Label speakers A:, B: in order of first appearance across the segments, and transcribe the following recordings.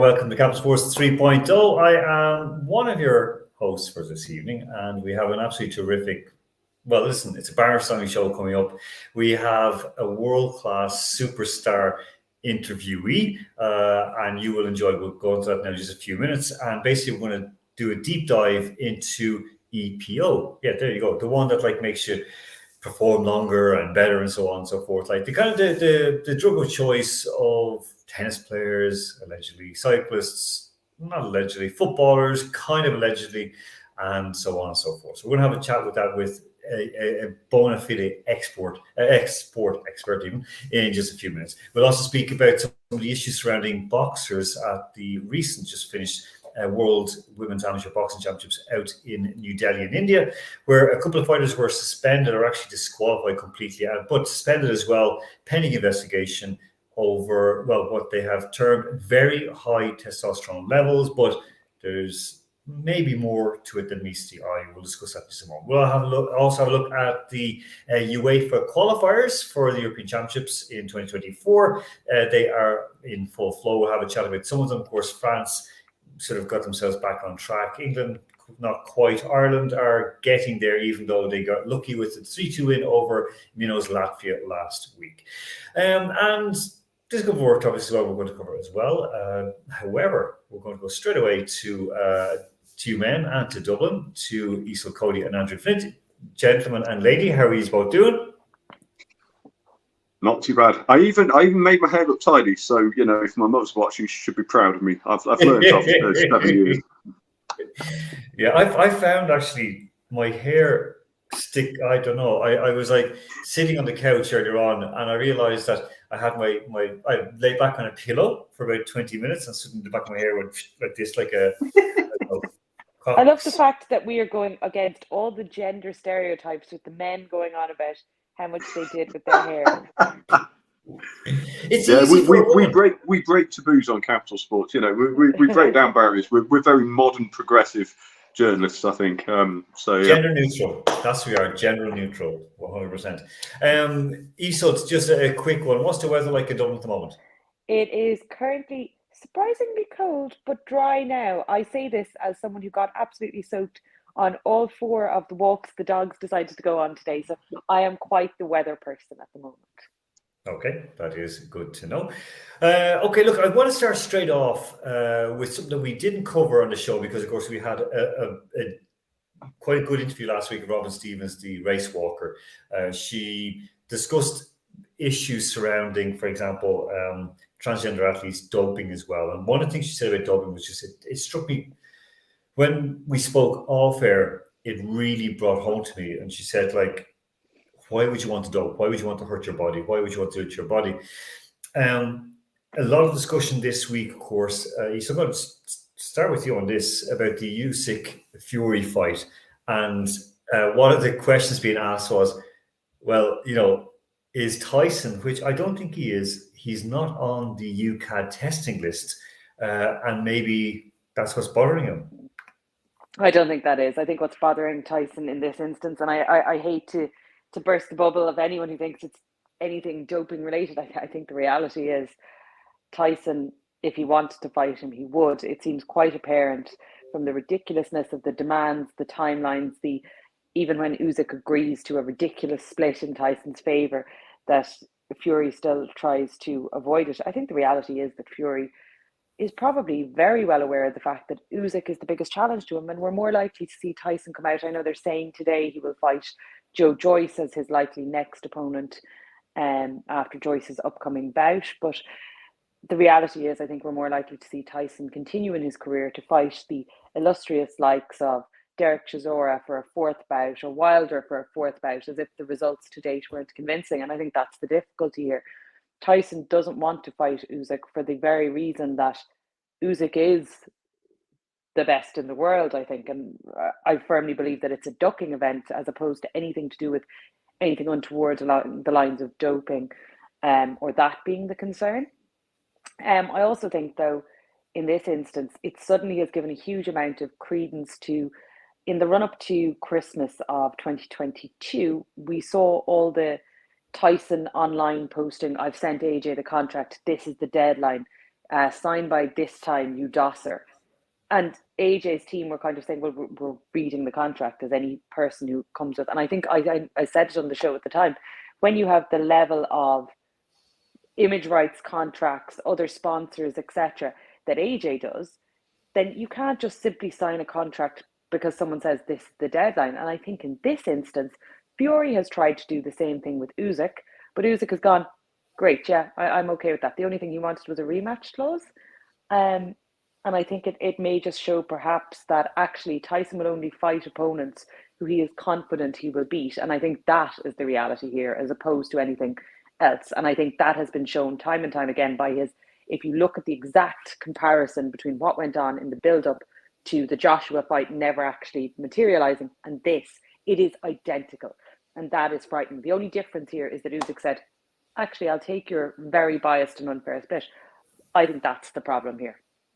A: welcome to Capital Sports 3.0. I am one of your hosts for this evening, and we have an absolutely terrific, well, listen, it's a bar-standing show coming up. We have a world-class superstar interviewee, and you will enjoy. We'll go into that now in just a few minutes. And basically, we're going to do a deep dive into EPO. Yeah, there you go. The one that makes you perform longer and better and so on and so forth. Like the kind of the drug of choice of tennis players, allegedly cyclists, not allegedly footballers, kind of allegedly, and so on and so forth. So we're going to have a chat with that with a bona fide export expert even in just a few minutes. We'll also speak about some of the issues surrounding boxers at the recent just finished World Women's Amateur Boxing Championships out in New Delhi in India, where a couple of fighters were suspended or actually disqualified completely, but suspended as well, pending investigation over, well, what they have termed very high testosterone levels, but there's maybe more to it than meets the eye. We'll discuss that in just a moment. We'll also have a look at the UEFA qualifiers for the European Championships in 2024. They are in full flow. We'll have a chat about some of them. Of course, France sort of got themselves back on track. England, not quite. Ireland are getting there, even though they got lucky with the 3-2 win over Mino's Latvia last week. And there's a couple of work topics as well we're going to cover as well. However, we're going to go straight away to you men and to Dublin, to Isel Cody and Andrew Flint. Gentlemen and lady, how are you both doing?
B: Not too bad. I even made my hair look tidy, so if my mother's watching, she should be proud of me. I've learned after 7 years.
A: Yeah, I found actually my hair stick. I don't know. I was sitting on the couch earlier on, and I realized that I had I lay back on a pillow for about 20 minutes, and suddenly the back of my hair went like this, like a.
C: I love the fact that we are going against all the gender stereotypes with the men going on about how much they did with their hair.
A: It's easy
B: we break taboos on Capital Sports. We break down barriers. We're very modern, progressive journalists, I think.
A: Gender neutral. That's we are. Gender neutral, 100%. Isel, just a quick one. What's the weather like in Dublin at the moment?
C: It is currently surprisingly cold, but dry now. I say this as someone who got absolutely soaked on all 4 of the walks the dogs decided to go on today. So I am quite the weather person at the moment.
A: Okay, that is good to know. Okay, look, I want to start straight off with something that we didn't cover on the show because, of course, we had a quite a good interview last week with Robin Stevens, the race walker. She discussed issues surrounding, for example, transgender athletes doping as well. And one of the things she said about doping was just, it struck me when we spoke off air, it really brought home to me. And she said, why would you want to dope? Why would you want to hurt your body? Why would you want to do it to your body? A lot of discussion this week, of course. So I'm going to start with you on this about the Usyk Fury fight. And one of the questions being asked was, well, is Tyson, which I don't think he is, he's not on the UCAD testing list. And maybe that's what's bothering him.
C: I don't think that is. I think what's bothering Tyson in this instance, and I hate to burst the bubble of anyone who thinks it's anything doping related. I think the reality is Tyson, if he wanted to fight him, he would. It seems quite apparent from the ridiculousness of the demands, the timelines, even when Usyk agrees to a ridiculous split in Tyson's favour, that Fury still tries to avoid it. I think the reality is that Fury is probably very well aware of the fact that Usyk is the biggest challenge to him, and we're more likely to see Tyson come out. I know they're saying today he will fight Joe Joyce as his likely next opponent after Joyce's upcoming bout, but the reality is I think we're more likely to see Tyson continue in his career to fight the illustrious likes of Derek Chisora for a 4th bout or Wilder for a 4th bout, as if the results to date weren't convincing. And I think that's the difficulty here. Tyson doesn't want to fight Usyk for the very reason that Usyk is the best in the world, I think. And I firmly believe that it's a ducking event as opposed to anything to do with anything untoward along the lines of doping or that being the concern. I also think, though, in this instance, it suddenly has given a huge amount of credence to, in the run-up to Christmas of 2022, we saw all the Tyson online posting, I've sent AJ the contract, this is the deadline. sign by this time, you dosser. And AJ's team were kind of saying, well, we're reading the contract as any person who comes with. And I think I said it on the show at the time, when you have the level of image rights contracts, other sponsors, etc., that AJ does, then you can't just simply sign a contract because someone says this is the deadline. And I think in this instance, Fury has tried to do the same thing with Usyk, but Usyk has gone, great, yeah, I'm okay with that. The only thing he wanted was a rematch clause. And I think it may just show perhaps that actually Tyson will only fight opponents who he is confident he will beat. And I think that is the reality here as opposed to anything else. And I think that has been shown time and time again by his, if you look at the exact comparison between what went on in the build-up to the Joshua fight never actually materializing and this, it is identical. And that is frightening. The only difference here is that Usyk said, actually, I'll take your very biased and unfair split. I think that's the problem here.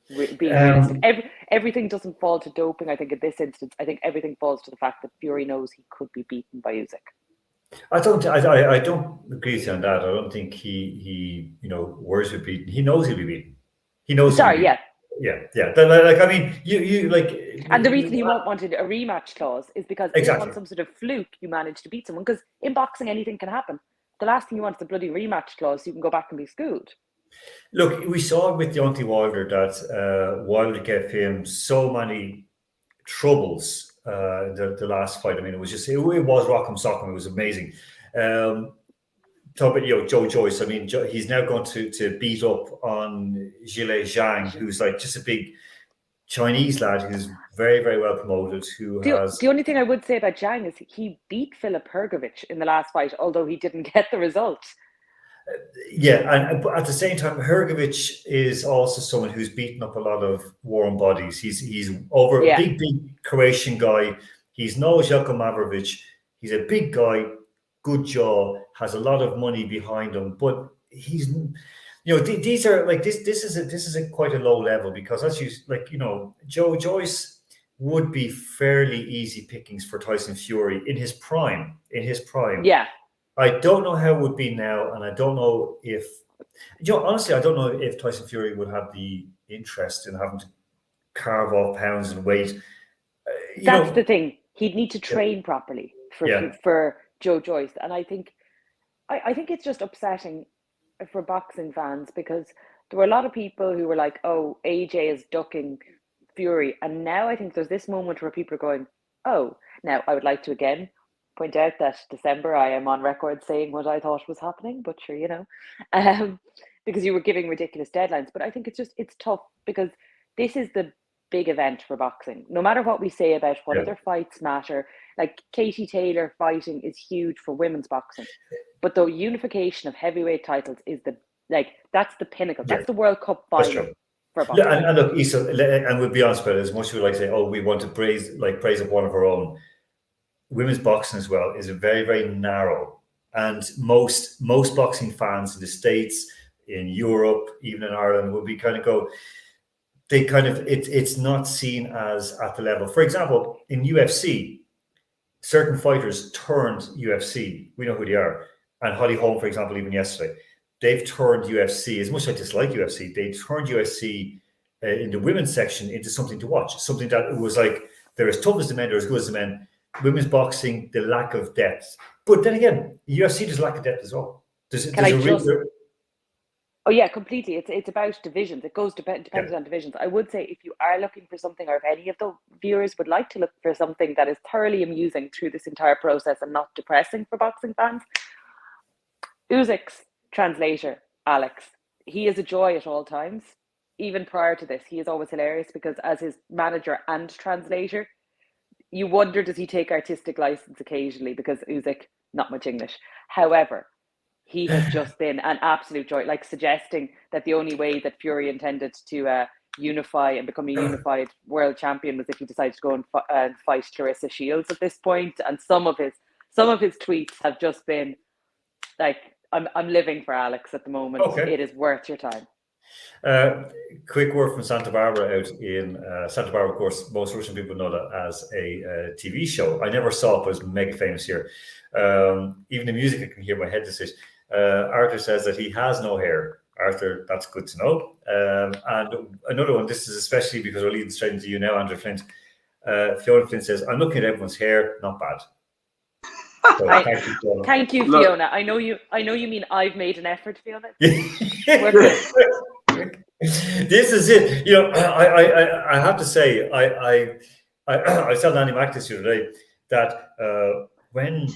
C: Being realistic. Everything doesn't fall to doping, I think, in this instance. I think everything falls to the fact that Fury knows he could be beaten by Usyk.
A: I don't agree with you on that. I don't think he worries about beaten. He knows he'll be beaten. He knows.
C: Sorry, yeah.
A: Like, I mean, you like.
C: And the reason he won't want a rematch clause is because if you want some sort of fluke, you manage to beat someone. Because in boxing, anything can happen. The last thing you want is a bloody rematch clause so you can go back and be schooled.
A: Look, we saw with Deontay Wilder that Wilder gave him so many troubles the last fight. I mean, it was rock'em sock'em. It was amazing. Talk about Joe Joyce. I mean, he's now going to beat up on Zhile Zhang, who's like just a big Chinese lad who's very, very well promoted. The
C: only thing I would say about Zhang is he beat Filip Hrgović in the last fight, although he didn't get the result.
A: Yeah, and at the same time, Hrgović is also someone who's beaten up a lot of warm bodies. He's over a big Croatian guy. He's no Željko Mavrović. He's a big guy, good jaw, has a lot of money behind him. But he's, these are like this. This is a quite a low level because as you Joe Joyce would be fairly easy pickings for Tyson Fury in his prime.
C: Yeah.
A: I don't know how it would be now, and I don't know if, honestly, I don't know if Tyson Fury would have the interest in having to carve off pounds and weight.
C: That's the thing. He'd need to train properly for Joe Joyce, and I think it's just upsetting for boxing fans because there were a lot of people who were like, "Oh, AJ is ducking Fury," and now I think there's this moment where people are going, "Oh, now I would like to again." Point out that December I am on record saying what I thought was happening, but sure, because you were giving ridiculous deadlines. But I think it's tough because this is the big event for boxing. No matter what we say about what other fights matter, like Katie Taylor fighting is huge for women's boxing, but the unification of heavyweight titles is that's the pinnacle. That's the World Cup final for boxing.
A: Yeah, and look, Issa, and we'll be honest about it. As much as we like to say, we want to praise up one of our own. Women's boxing as well is very, very narrow, and most boxing fans in the States, in Europe, even in Ireland, would be it's not seen as at the level. For example, in UFC, certain fighters turned UFC. We know who they are, and Holly Holm, for example, even yesterday, they've turned UFC. As much as I dislike UFC, they turned UFC in the women's section into something to watch, something that it was like they're as tough as the men, they're as good as the men. Women's boxing, the lack of depth. But then again, UFC does lack of depth as well.
C: Oh yeah, completely. It's about divisions. It goes depends on divisions. I would say if you are looking for something, or if any of the viewers would like to look for something that is thoroughly amusing through this entire process and not depressing for boxing fans, Usyk's translator, Alex, he is a joy at all times. Even prior to this, he is always hilarious because as his manager and translator, you wonder, does he take artistic license occasionally because Usyk, not much English. However, he has just been an absolute joy, like suggesting that the only way that Fury intended to unify and become a unified world champion was if he decided to go and fight Clarissa Shields at this point. And some of his tweets have just been like, I'm living for Alex at the moment. Okay. It is worth your time.
A: Quick word from Santa Barbara out in Santa Barbara. Of course, most Russian people know that as a TV show. I never saw it, but it's mega famous here. Even the music, I can hear my head decision. Arthur says that he has no hair Arthur, that's good to know. And another one, this is especially because we're leading straight into you now, Andrew Flint. Fiona Flint says, I'm looking at everyone's hair, not bad. So,
C: thank you, Fiona. I know you mean I've made an effort, Fiona.
A: This is it. You know, I have to say, I was telling Annie Mac this the other day that when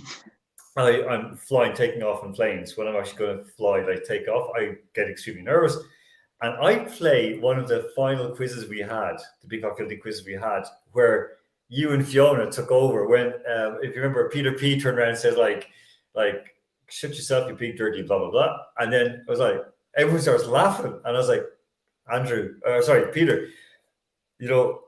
A: I'm flying, taking off in planes, when I'm actually going to fly, like take off, I get extremely nervous. And I play one of the final quizzes we had, the Big Cock Guilty quiz we had, where you and Fiona took over when, if you remember, Peter P turned around and said, like, shut yourself, you big dirty, blah, blah, blah. And then I was like, everyone starts laughing. And I was like, Peter, you know,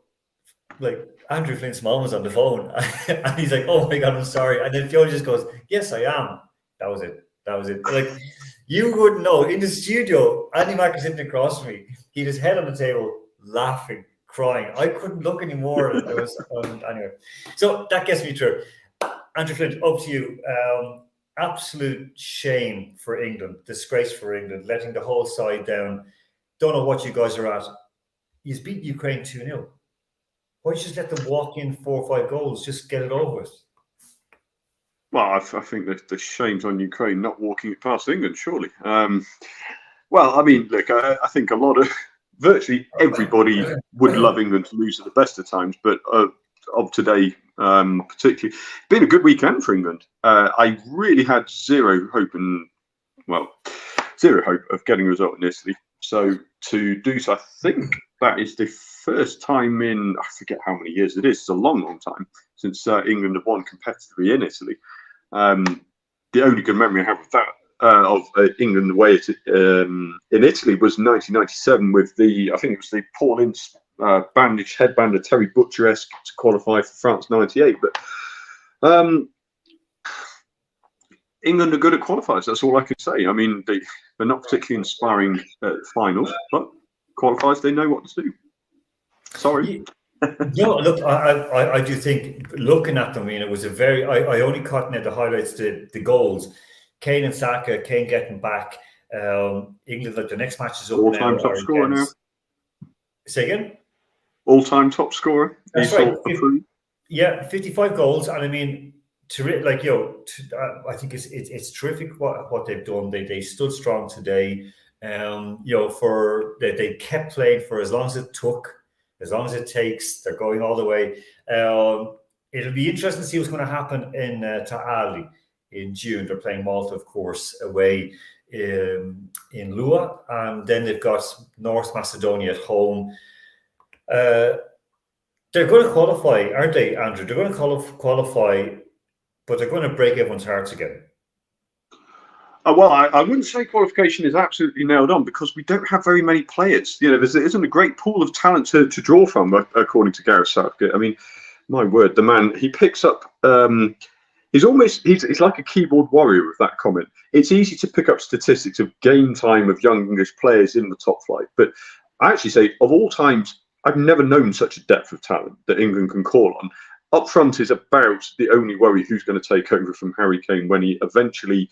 A: like Andrew Flint's mom was on the phone. And he's like, oh my God, I'm sorry. And then Fiona just goes, yes, I am. That was it. Like, you wouldn't know. In the studio, Andy Mack is sitting across from me. He had his head on the table, laughing, crying. I couldn't look anymore. I was anyway. So that gets me through. Andrew Flint, up to you. Absolute shame for England, disgrace for England, letting the whole side down. Don't know what you guys are at. You've beat Ukraine 2-0. Why don't you just let them walk in 4 or 5 goals? Just get it over with.
B: Well, I think that the shame's on Ukraine not walking it past England, surely. Well, I mean, look, I think virtually everybody would love England to lose at the best of times, but of today, particularly, it's been a good weekend for England. I really had zero hope of getting a result in Italy. So to do so, I think that is the first time in, I forget how many years it is. It's a long, long time since England have won competitively in Italy. The only good memory I have of that, of England away in Italy, was 1997 with I think it was the Paul Ince bandage headbander Terry Butcher-esque to qualify for France 98. But England are good at qualifiers. That's all I can say. I mean, they're not particularly inspiring finals, but qualifiers, they know what to do. Sorry.
A: No, look, I do think looking at them, I mean, it was a very. I only caught now the highlights, the goals. Kane and Saka, Kane getting back. England, like the next match is up now.
B: All-time top scorer now.
A: Say again.
B: All-time top scorer.
A: That's right. 55 goals, and I mean, I think it's terrific what they've done. They stood strong today. They kept playing for as long as it took. As long as it takes, they're going all the way. It'll be interesting to see what's going to happen in Taali in June. They're playing Malta, of course, away in Lua, and then they've got North Macedonia at home. They're going to qualify, aren't they, Andrew? They're going to qualify, but they're going to break everyone's hearts again.
B: Well, I wouldn't say qualification is absolutely nailed on because we don't have very many players. You know, there isn't a great pool of talent to draw from, according to Gareth Southgate. I mean, my word, the man, he picks up. He's like a keyboard warrior with that comment. It's easy to pick up statistics of game time of young English players in the top flight, but I actually say of all times, I've never known such a depth of talent that England can call on. Up front is about the only worry who's going to take over from Harry Kane when he eventually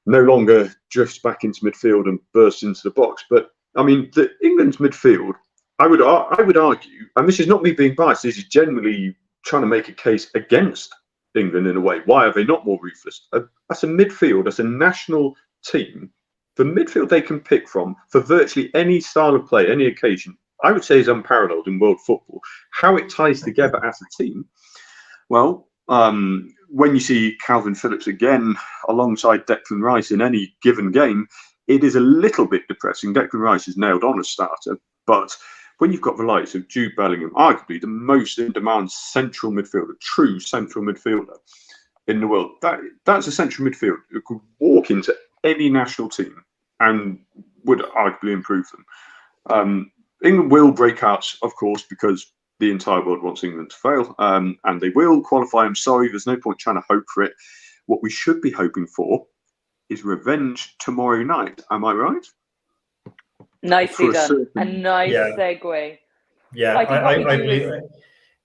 B: no longer drifts back into midfield and bursts into the box. But I mean, England's midfield, I would argue, and this is not me being biased, this is generally trying to make a case against England in a way. Why are they not more ruthless? As a midfield, as a national team, the midfield they can pick from for virtually any style of play, any occasion, I would say is unparalleled in world football. How it ties together as a team, well, when you see Calvin Phillips again alongside Declan Rice in any given game, it is a little bit depressing. Declan Rice is nailed on as starter, but when you've got the likes of Jude Bellingham, arguably the most in-demand central midfielder, true central midfielder in the world, that's a central midfielder who could walk into any national team and would arguably improve them. England will break hearts, of course, because the entire world wants England to fail, and they will qualify. I'm sorry, there's no point trying to hope for it. What we should be hoping for is revenge tomorrow night. Am I right?
C: Nicely done. A nice segue.
A: Yeah,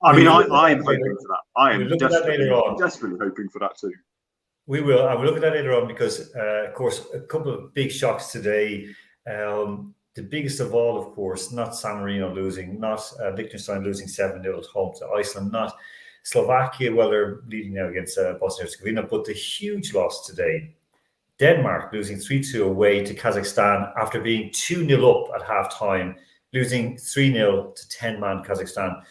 B: I mean, I'm hoping for that. I am desperately hoping for that too.
A: We will. I will look at that later on because, of course, a couple of big shocks today. The biggest of all, of course, not San Marino losing, not Liechtenstein losing 7-0 at home to Iceland, not Slovakia, well, they're leading now against Bosnia and Herzegovina, but the huge loss today, Denmark losing 3-2 away to Kazakhstan after being 2-0 up at half-time, losing 3-0 to 10-man Kazakhstan.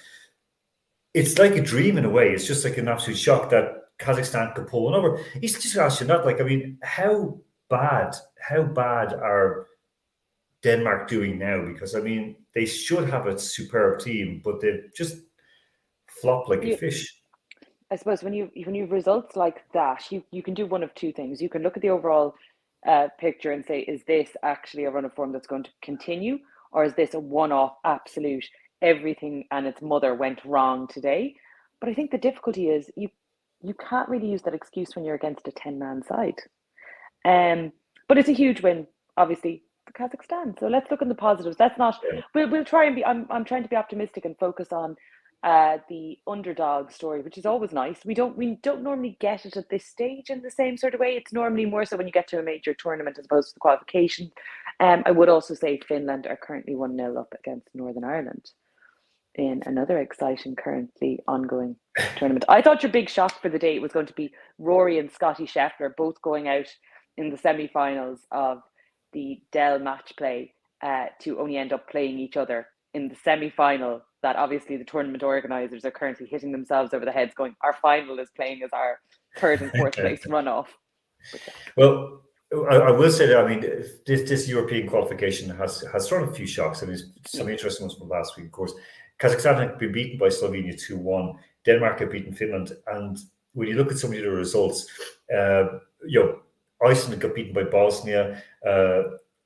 A: It's like a dream in a way. It's just like an absolute shock that Kazakhstan could pull one over. He's just asking that, like, I mean, how bad are Denmark doing now? Because, I mean, they should have a superb team, but they've just flopped like a fish.
C: I suppose when you have results like that, you can do one of two things. You can look at the overall picture and say, is this actually a run of form that's going to continue, or is this a one-off absolute everything and its mother went wrong today? But I think the difficulty is you can't really use that excuse when you're against a 10-man side. But it's a huge win, obviously, for Kazakhstan. So let's look at the positives. Let's not. We'll try and be. I'm trying to be optimistic and focus on the underdog story, which is always nice. We don't normally get it at this stage in the same sort of way. It's normally more so when you get to a major tournament as opposed to the qualification. I would also say Finland are currently 1-0 up against Northern Ireland in another exciting, currently ongoing tournament. I thought your big shock for the day was going to be Rory and Scotty Scheffler both going out in the semi-finals of the Dell match play to only end up playing each other in the semi-final, that obviously the tournament organisers are currently hitting themselves over the heads going, our final is playing as our third and fourth place runoff.
A: Well, I will say that, I mean, this European qualification has thrown a few shocks. I mean, some interesting ones from last week, of course. Kazakhstan had been beaten by Slovenia 2-1. Denmark had beaten Finland. And when you look at some of the results, Iceland got beaten by Bosnia.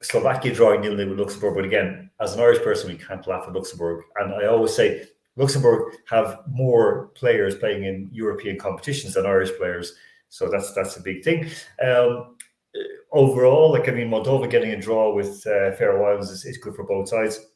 A: Slovakia drawing 0-0 with Luxembourg. But again, as an Irish person, we can't laugh at Luxembourg. And I always say Luxembourg have more players playing in European competitions than Irish players. So that's a big thing. Overall, like, I mean, Moldova getting a draw with Faroe Islands is good for both sides.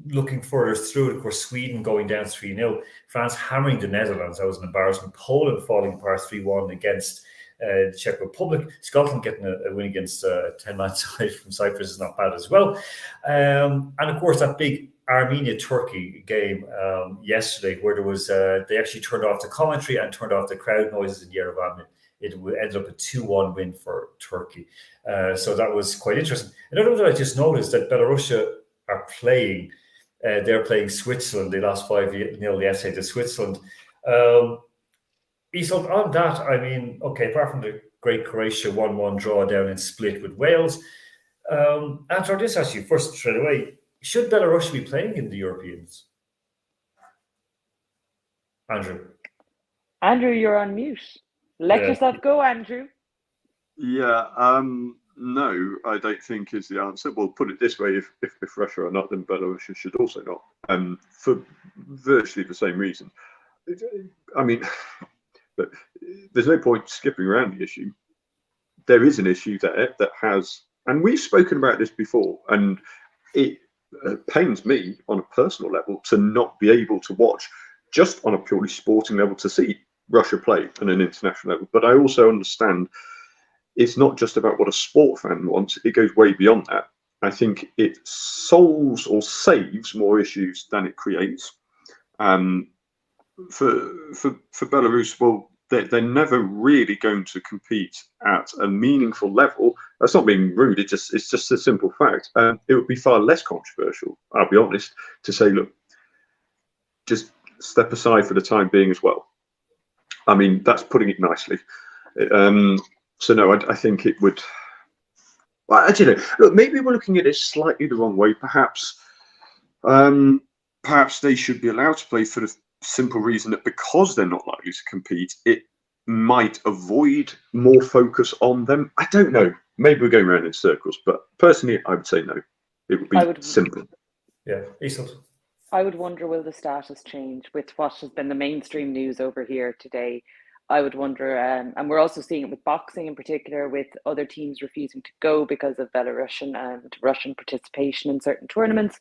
A: Looking further through, of course, Sweden going down 3-0, France hammering the Netherlands. That was an embarrassment. Poland falling apart 3-1 against the Czech Republic. Scotland getting a win against a 10-man side from Cyprus is not bad as well. And of course, that big Armenia-Turkey game yesterday, where there was they actually turned off the commentary and turned off the crowd noises in Yerevan. It ended up a 2-1 win for Turkey. So that was quite interesting. Another one that I just noticed, that Belarus are playing. They're playing Switzerland. They lost 5-0 yesterday to Switzerland. So on that, I mean, okay, apart from the great Croatia 1-1 draw down in Split with Wales, after this, actually, first straight away, should Belarus be playing in the Europeans?
C: Andrew, you're on mute. Let yourself go, Andrew.
B: Yeah, no, I don't think is the answer. We'll put it this way: if Russia are not, then Belarus should also not, for virtually the same reason. I mean, but there's no point skipping around the issue. There is an issue there that has, and we've spoken about this before, and it pains me on a personal level to not be able to watch, just on a purely sporting level, to see Russia play on an international level. But I also understand it's not just about what a sport fan wants, it goes way beyond that. I think it solves or saves more issues than it creates. For Belarus, well, they're never really going to compete at a meaningful level. That's not being rude, it's just a simple fact. It would be far less controversial, I'll be honest, to say, look, just step aside for the time being as well. I mean, that's putting it nicely. So no, I think it would. Well, I don't know. Look, maybe we're looking at it slightly the wrong way. Perhaps they should be allowed to play for the simple reason that because they're not likely to compete, it might avoid more focus on them. I don't know. Maybe we're going around in circles, but personally, I would say no. It would be simple.
A: Yeah, Isot.
C: I would wonder, will the status change with what has been the mainstream news over here today? I would wonder, and we're also seeing it with boxing in particular, with other teams refusing to go because of Belarusian and Russian participation in certain tournaments.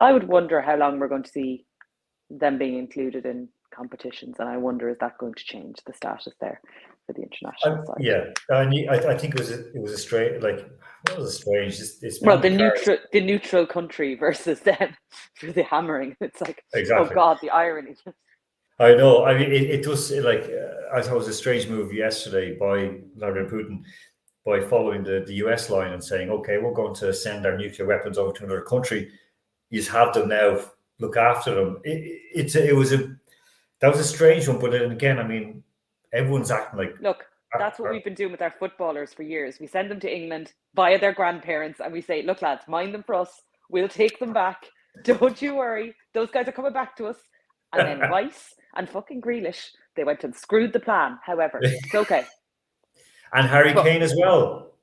C: I would wonder how long we're going to see them being included in competitions. And I wonder, is that going to change the status there for the international side?
A: Yeah, I think it was a strange, like, what was a strange? It's
C: Well,
A: beyond
C: the neutral country versus them for the hammering. It's like,
A: exactly.
C: oh God, the irony.
A: I know. I mean, it does like I thought it was a strange move yesterday by Vladimir Putin by following the US line and saying, okay, we're going to send our nuclear weapons over to another country. You just have them now. Look after them. That was a strange one. But then again, I mean, everyone's acting like.
C: Look, that's what we've been doing with our footballers for years. We send them to England via their grandparents and we say, look, lads, mind them for us. We'll take them back. Don't you worry. Those guys are coming back to us. And then Rice and fucking Grealish, they went and screwed the plan. However, it's okay.
A: And Harry Kane as well.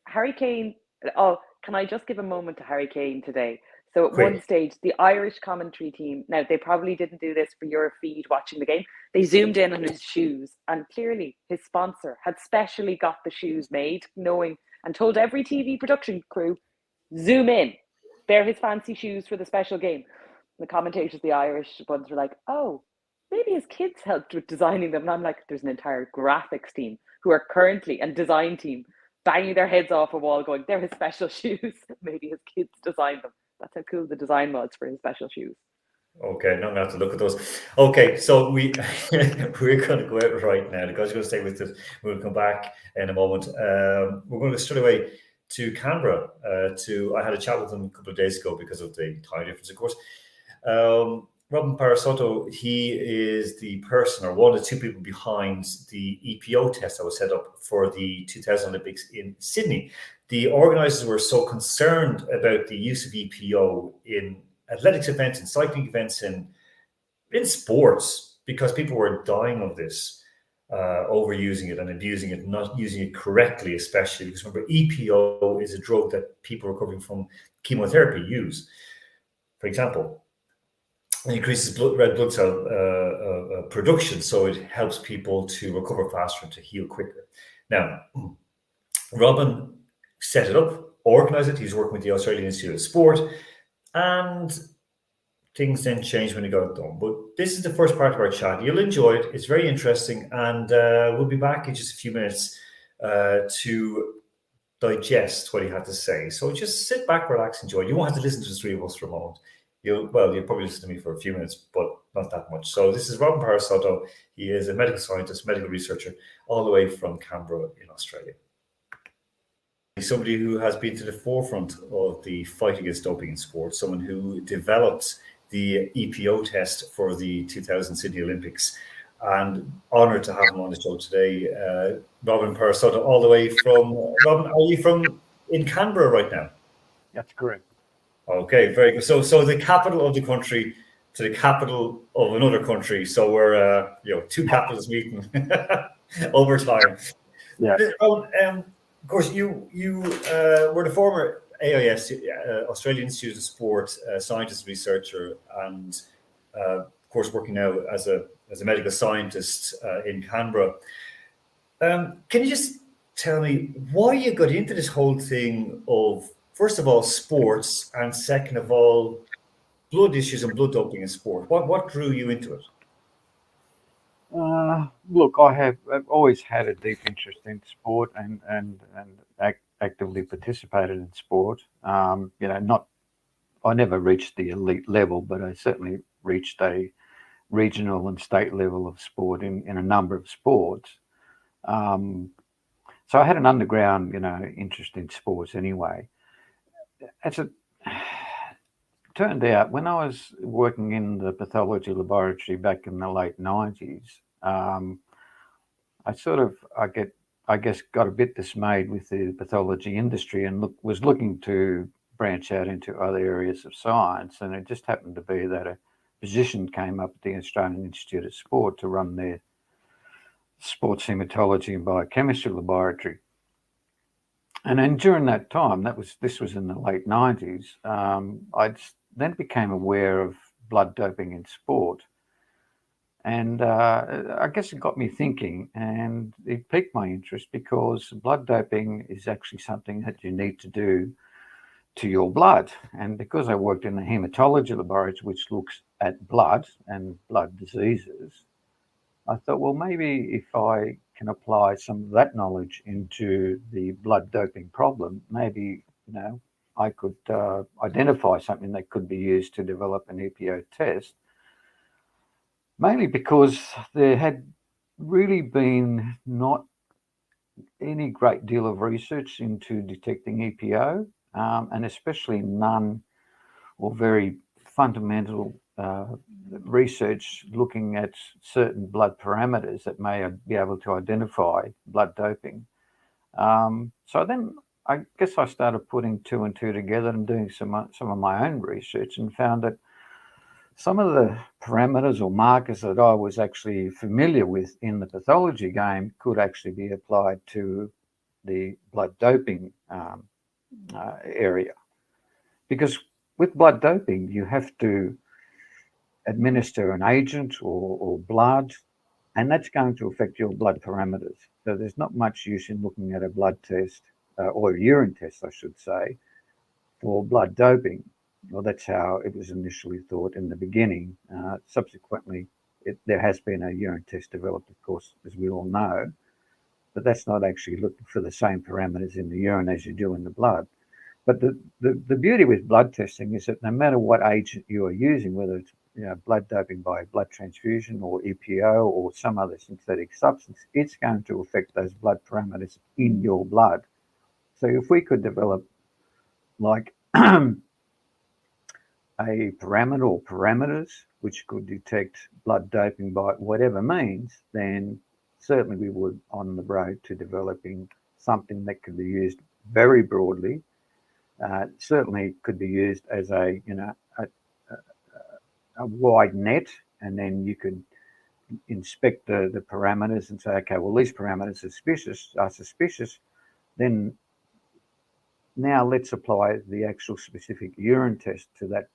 C: Harry Kane. Oh, can I just give a moment to Harry Kane today? So at
A: Quick.
C: one stage, the Irish commentary team, now they probably didn't do this for your feed watching the game, they zoomed in on his shoes and clearly his sponsor had specially got the shoes made, knowing and told every TV production crew, zoom in, bear his fancy shoes for the special game. The commentators, the Irish ones were like, oh, maybe his kids helped with designing them. And I'm like, there's an entire graphics team who are currently, and design team, banging their heads off a wall going, they're his special shoes. Maybe his kids designed them. That's how cool the design was for his special shoes.
A: Okay, now I'm gonna have to look at those. Okay, so we're going to go out right now. The guys are going to stay with us. We'll come back in a moment. We're going to go straight away to Canberra. I had a chat with them a couple of days ago because of the time difference, of course. Robin Parisotto, he is the person or one of the two people behind the EPO test that was set up for the 2000 Olympics in Sydney. The organisers were so concerned about the use of EPO in athletics events and cycling events in sports because people were dying of this, overusing it and abusing it, not using it correctly, especially because remember, EPO is a drug that people recovering from chemotherapy use. For example, it increases red blood cell production, so it helps people to recover faster and to heal quicker. Now, Robin set it up, organised it. He's working with the Australian Institute of Sport, and things then changed when he got it done. But this is the first part of our chat. You'll enjoy it. It's very interesting, and we'll be back in just a few minutes to digest what he had to say. So just sit back, relax, enjoy. You won't have to listen to the three of us for a moment. You'll probably listen to me for a few minutes, but not that much. So this is Robin Parisotto. He is a medical scientist, medical researcher, all the way from Canberra in Australia. He's somebody who has been to the forefront of the fight against doping in sport, someone who developed the EPO test for the 2000 Sydney Olympics. And honoured to have him on the show today. Robin Parisotto, all the way from, Robin, are you in Canberra right now?
D: That's correct.
A: Okay, very good. So the capital of the country to the capital of another country. So we're two capitals meeting over time.
D: Yeah.
A: Of course, you were the former AIS, Australian Institute of Sport scientist researcher, and of course working now as a medical scientist in Canberra. Can you just tell me why you got into this whole thing of, first of all, sports, and second of all, blood issues and blood doping in sport? What drew you into it?
D: Look, I've always had a deep interest in sport and actively participated in sport. I never reached the elite level, but I certainly reached a regional and state level of sport in a number of sports. So I had an underground, interest in sports anyway. As it turned out, when I was working in the pathology laboratory back in the late 90s, I guess got a bit dismayed with the pathology industry and was looking to branch out into other areas of science. And it just happened to be that a position came up at the Australian Institute of Sport to run their sports hematology and biochemistry laboratory. And then during that time, this was in the late 90s, I then became aware of blood doping in sport. And I guess it got me thinking, and it piqued my interest because blood doping is actually something that you need to do to your blood. And because I worked in the hematology laboratory, which looks at blood and blood diseases, I thought, well, maybe if I can apply some of that knowledge into the blood doping problem, maybe, I could identify something that could be used to develop an EPO test, mainly because there had really been not any great deal of research into detecting EPO, and especially none or very fundamental research looking at certain blood parameters that may be able to identify blood doping. So then I guess I started putting two and two together and doing some of my own research, and found that some of the parameters or markers that I was actually familiar with in the pathology game could actually be applied to the blood doping area. Because with blood doping, you have to administer an agent or blood, and that's going to affect your blood parameters. So there's not much use in looking at a blood test, or a urine test, I should say, for blood doping. Well, that's how it was initially thought in the beginning. Subsequently, there has been a urine test developed, of course, as we all know, but that's not actually looking for the same parameters in the urine as you do in the blood. But the beauty with blood testing is that no matter what agent you are using, whether it's blood doping by blood transfusion or EPO or some other synthetic substance, it's going to affect those blood parameters in your blood. So if we could develop like a parameter or parameters which could detect blood doping by whatever means, then certainly we would on the road to developing something that could be used very broadly. Certainly could be used as a wide net, and then you could inspect the parameters and say, okay, well, these parameters are suspicious. Then now let's apply the actual specific urine test to that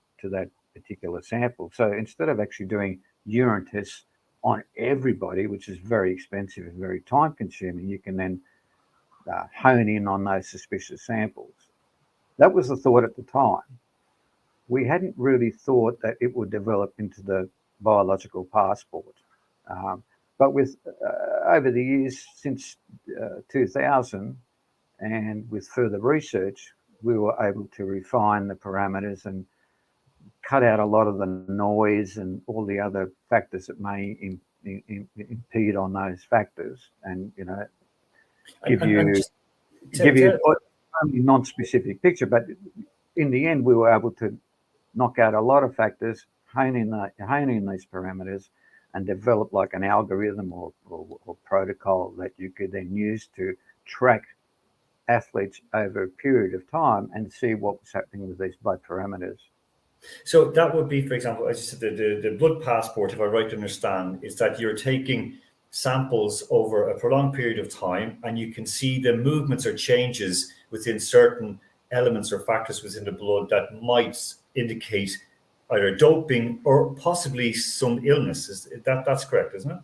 D: particular sample. So instead of actually doing urine tests on everybody, which is very expensive and very time consuming, you can then hone in on those suspicious samples. That was the thought at the time. We hadn't really thought that it would develop into the biological passport. But with over the years since 2000, and with further research, we were able to refine the parameters and cut out a lot of the noise and all the other factors that may impede on those factors, and give you only non-specific picture. But in the end, we were able to knock out a lot of factors, hone in these parameters, and develop like an algorithm or protocol that you could then use to track athletes over a period of time and see what was happening with these blood parameters.
A: So that would be, for example, as you said, the blood passport, if I right to understand, is that you're taking samples over a prolonged period of time, and you can see the movements or changes within certain elements or factors within the blood that might indicate either doping or possibly some illness. That's correct, isn't it?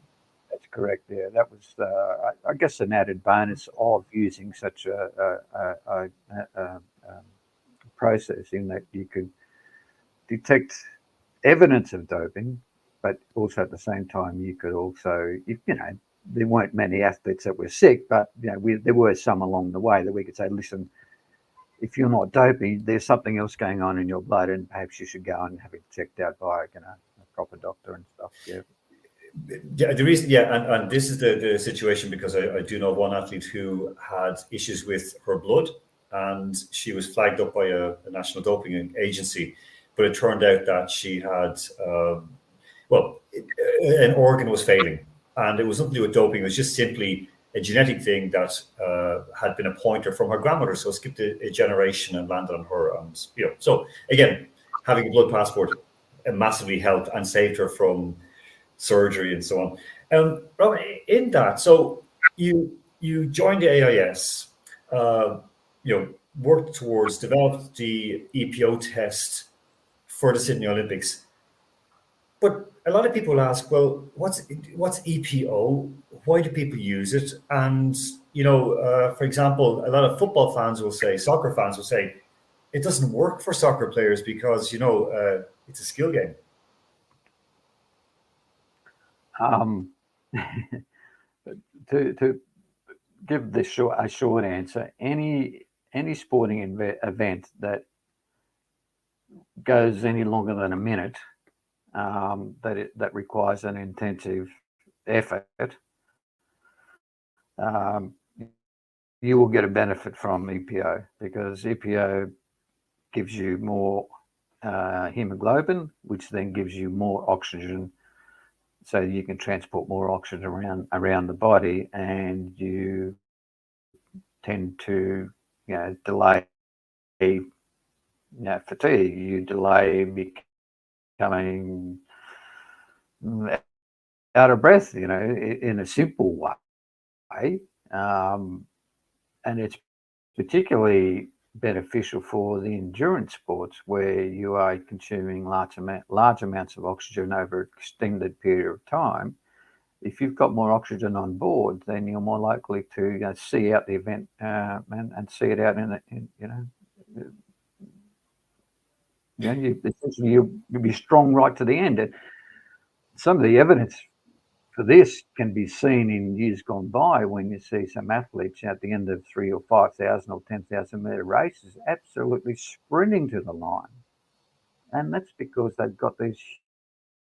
D: That's correct. Yeah, that was, I guess, an added bonus of using such a process, in that you could detect evidence of doping, but also at the same time you could also, there weren't many athletes that were sick, but there were some along the way that we could say, listen, if you're not doping, there's something else going on in your blood, and perhaps you should go and have it checked out by a proper doctor and stuff. Yeah.
A: Yeah, the reason, and this is the situation, because I do know one athlete who had issues with her blood, and she was flagged up by a national doping agency, but it turned out that she had, an organ was failing, and it was nothing to do with doping. It was just simply a genetic thing that had been a pointer from her grandmother, so it skipped a generation and landed on her. And so again, having a blood passport massively helped and saved her from surgery and so on. Robin, in that, so you joined the AIS, worked towards, developed the EPO test for the Sydney Olympics. But a lot of people ask, well, what's EPO? Why do people use it? And for example, a lot of football fans will say, soccer fans will say, it doesn't work for soccer players because, it's a skill game.
D: To give a short answer, any sporting event that goes any longer than a minute, that requires an intensive effort, you will get a benefit from EPO, because EPO gives you more hemoglobin, which then gives you more oxygen, so you can transport more oxygen around the body, and you tend to delay fatigue. You delay becoming out of breath, in a simple way. And it's particularly beneficial for the endurance sports, where you are consuming large amounts of oxygen over an extended period of time. If you've got more oxygen on board, then you're more likely to see out the event and see it out you'll be strong right to the end. And some of the evidence for this can be seen in years gone by, when you see some athletes at the end of 3,000 or 5,000 or 10,000 meter races absolutely sprinting to the line. And that's because they've got these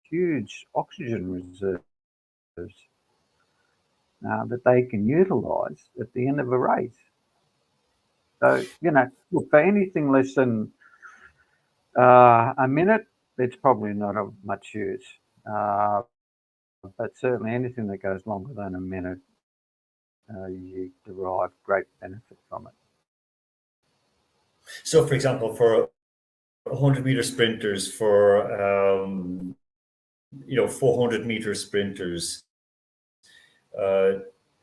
D: huge oxygen reserves that they can utilize at the end of a race. So, look, for anything less than a minute, it's probably not of much use. But certainly anything that goes longer than a minute, you derive great benefit from it.
A: So, for example, for 100-meter sprinters, for 400-meter sprinters,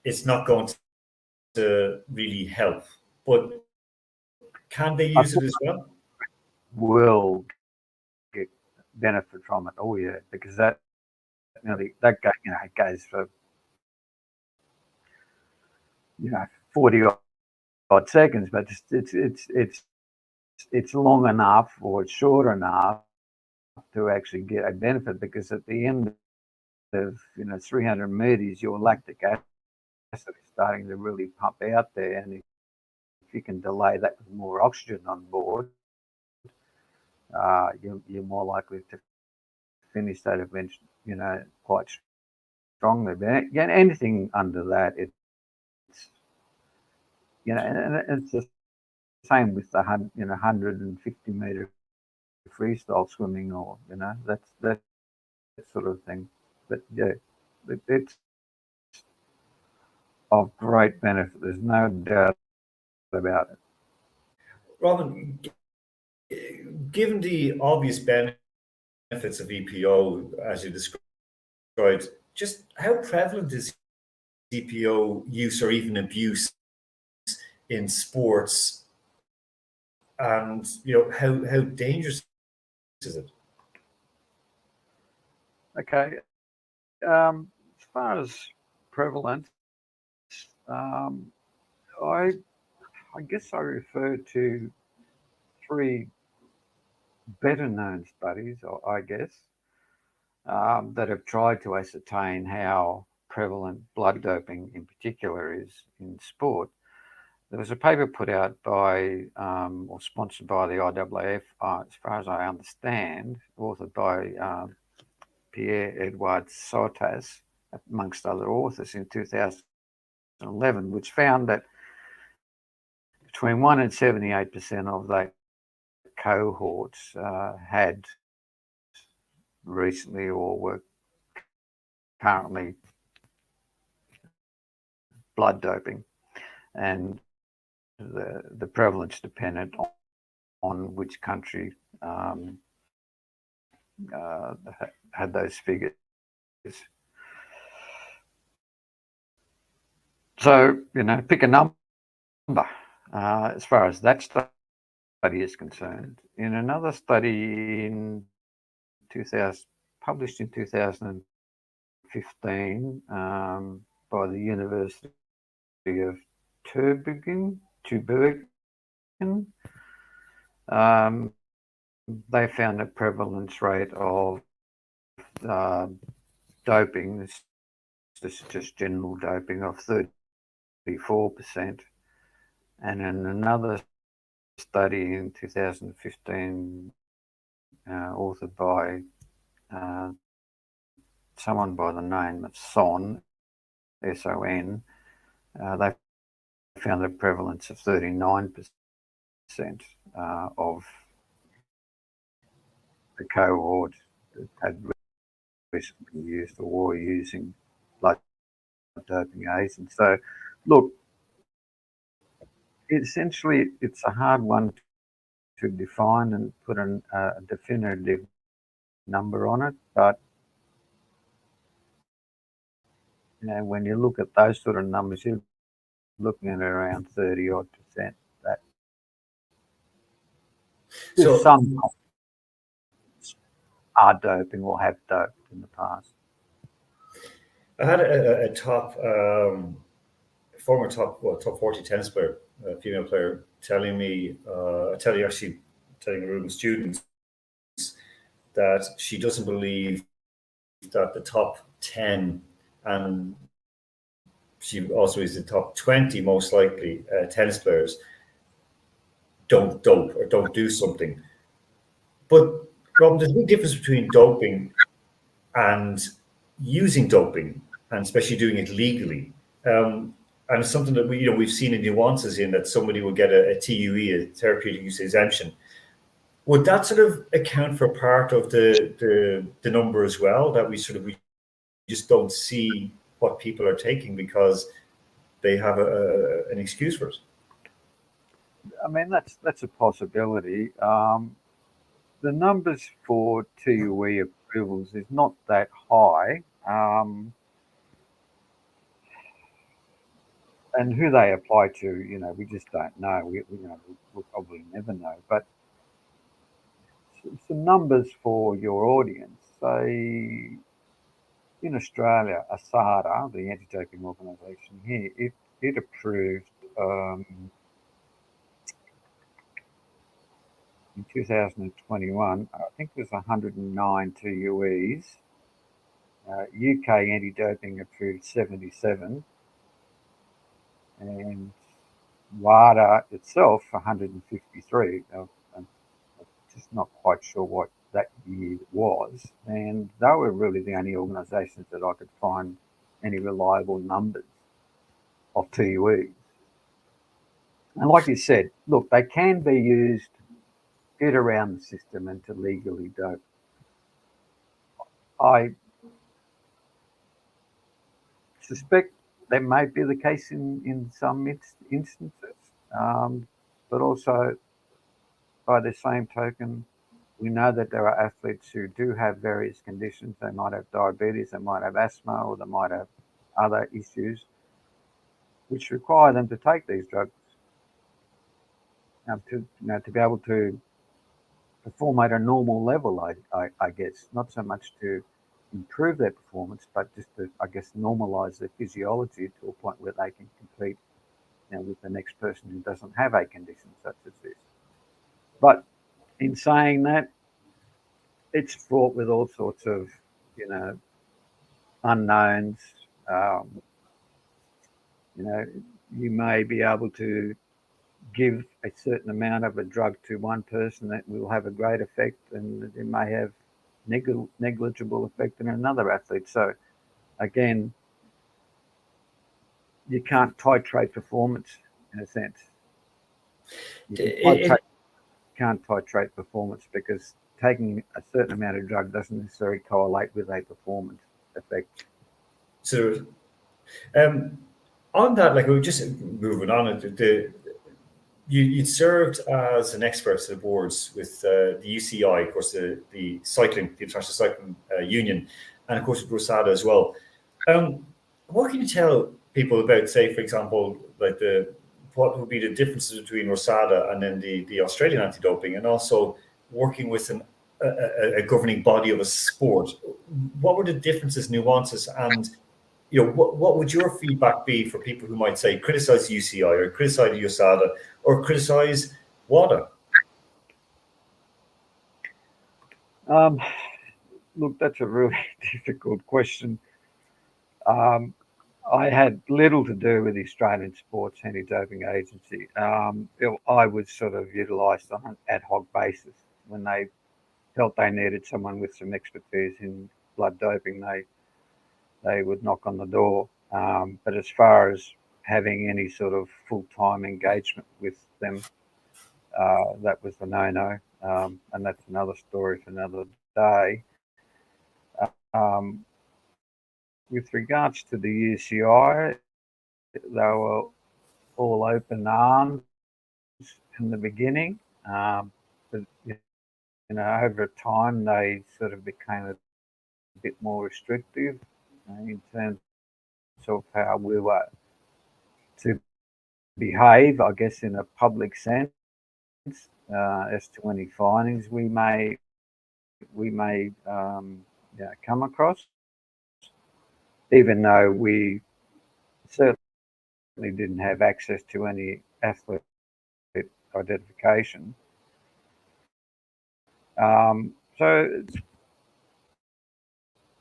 A: it's not going to really help. But can they use it as well?
D: Will get benefit from it. Oh yeah, because that goes for 40 odd seconds, but it's long enough, or it's short enough to actually get a benefit, because at the end of 300 meters, your lactic acid is starting to really pump out there, and if you can delay that with more oxygen on board, you're more likely to finish that event, quite strongly. But anything under that, it's and it's the same with the 150 meter freestyle swimming, or that sort of thing. But yeah, it's of great benefit. There's no doubt about it.
A: Robin, given the obvious benefits of EPO, as you described, just how prevalent is EPO use or even abuse in sports, and how dangerous is it?
D: Okay, as far as prevalence, I guess I refer to 3 better known studies, I guess, that have tried to ascertain how prevalent blood doping in particular is in sport. There was a paper put out by, or sponsored by the IAAF, as far as I understand, authored by Pierre-Edouard Sautas, amongst other authors, in 2011, which found that between 1 and 78% of that cohorts had recently or were currently blood doping, and the prevalence dependent on which country had those figures. So, pick a number as far as that study is concerned. In another study published in 2015 by the University of Tübingen, they found a prevalence rate of doping, this is just general doping, of 34%. And in another study in 2015, authored by someone by the name of Son, S-O-N, they found a prevalence of 39% of the cohort that had recently used or were using blood doping agents. So, look, essentially, it's a hard one to define and put a definitive number on it, but when you look at those sort of numbers, you're looking at around 30-odd%. That so some are doping or have doped in the past.
A: I had a top former top 40 tennis player, a female player, telling me, telling a room of students that she doesn't believe that the top 10, and she also is the top 20 most likely tennis players, don't dope or don't do something. But Robin, there's a big difference between doping and using doping, and especially doing it legally. And it's something that we've seen in nuances in that somebody will get a TUE, a therapeutic use exemption. Would that sort of account for part of the number as well, that we just don't see what people are taking because they have an excuse for it?
D: I mean, that's a possibility. The numbers for TUE approvals is not that high. And who they apply to, we just don't know. We'll probably never know. But some numbers for your audience. Say, in Australia, ASADA, the anti-doping organisation here, it approved in 2021, I think there's 109 TUEs. UK anti-doping approved 77. And WADA itself, 153. I'm just not quite sure what that year was. And they were really the only organisations that I could find any reliable numbers of TUEs. And like you said, look, they can be used to get around the system and to legally dope. I suspect that may be the case in some instances, but also by the same token, we know that there are athletes who do have various conditions. They might have diabetes, they might have asthma, or they might have other issues which require them to take these drugs to be able to perform at a normal level, I guess, not so much to improve their performance, but just to, I guess, normalize their physiology to a point where they can compete with the next person who doesn't have a condition such as this. But in saying that, it's fraught with all sorts of, unknowns. You may be able to give a certain amount of a drug to one person that will have a great effect, and it may have negligible effect in another athlete. So again, you can't titrate performance in a sense. You can't titrate performance because taking a certain amount of drug doesn't necessarily correlate with a performance effect.
A: So on that, we're just moving on, you served as an expert to the boards with the UCI, of course, the International Cycling Union, and of course with ROSADA as well. What can you tell people about, say, for example, what would be the differences between ROSADA and then the Australian anti-doping, and also working with a governing body of a sport? What were the differences, nuances, and what would your feedback be for people who might say criticize UCI or criticize USADA or criticize WADA?
D: Look, that's a really difficult question. I had little to do with the Australian Sports Anti-Doping Agency. I was sort of utilised on an ad hoc basis. When they felt they needed someone with some expertise in blood doping, they would knock on the door. But as far as having any sort of full-time engagement with them, that was the no-no. And that's another story for another day. Um, with regards to the UCI, they were all open arms in the beginning, but over time they sort of became a bit more restrictive in terms of how we were to behave, I guess, in a public sense, as to any findings we may come across, even though we certainly didn't have access to any athlete identification. So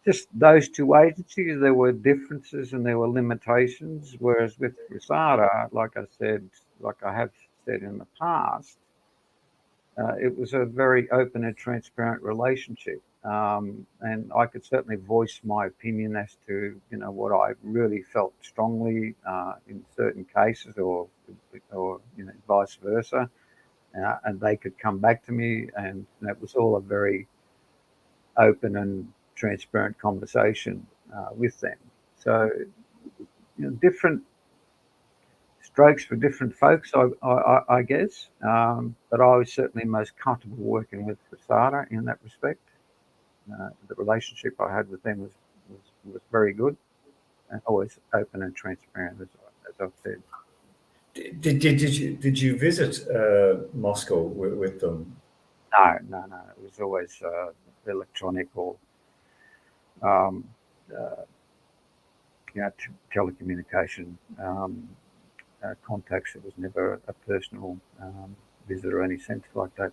D: just those two agencies, there were differences and there were limitations, whereas with RISADA, like I have said in the past, it was a very open and transparent relationship. And I could certainly voice my opinion as to, what I really felt strongly in certain cases or vice versa. And they could come back to me, and that was all a very open and transparent conversation with them. So, different strokes for different folks, I guess. But I was certainly most comfortable working with RISADA in that respect. The relationship I had with them was very good, and always open and transparent, as I've said.
A: Did you visit Moscow with them?
D: No. It was always electronic or telecommunication contacts. It was never a personal visit or any sense like that.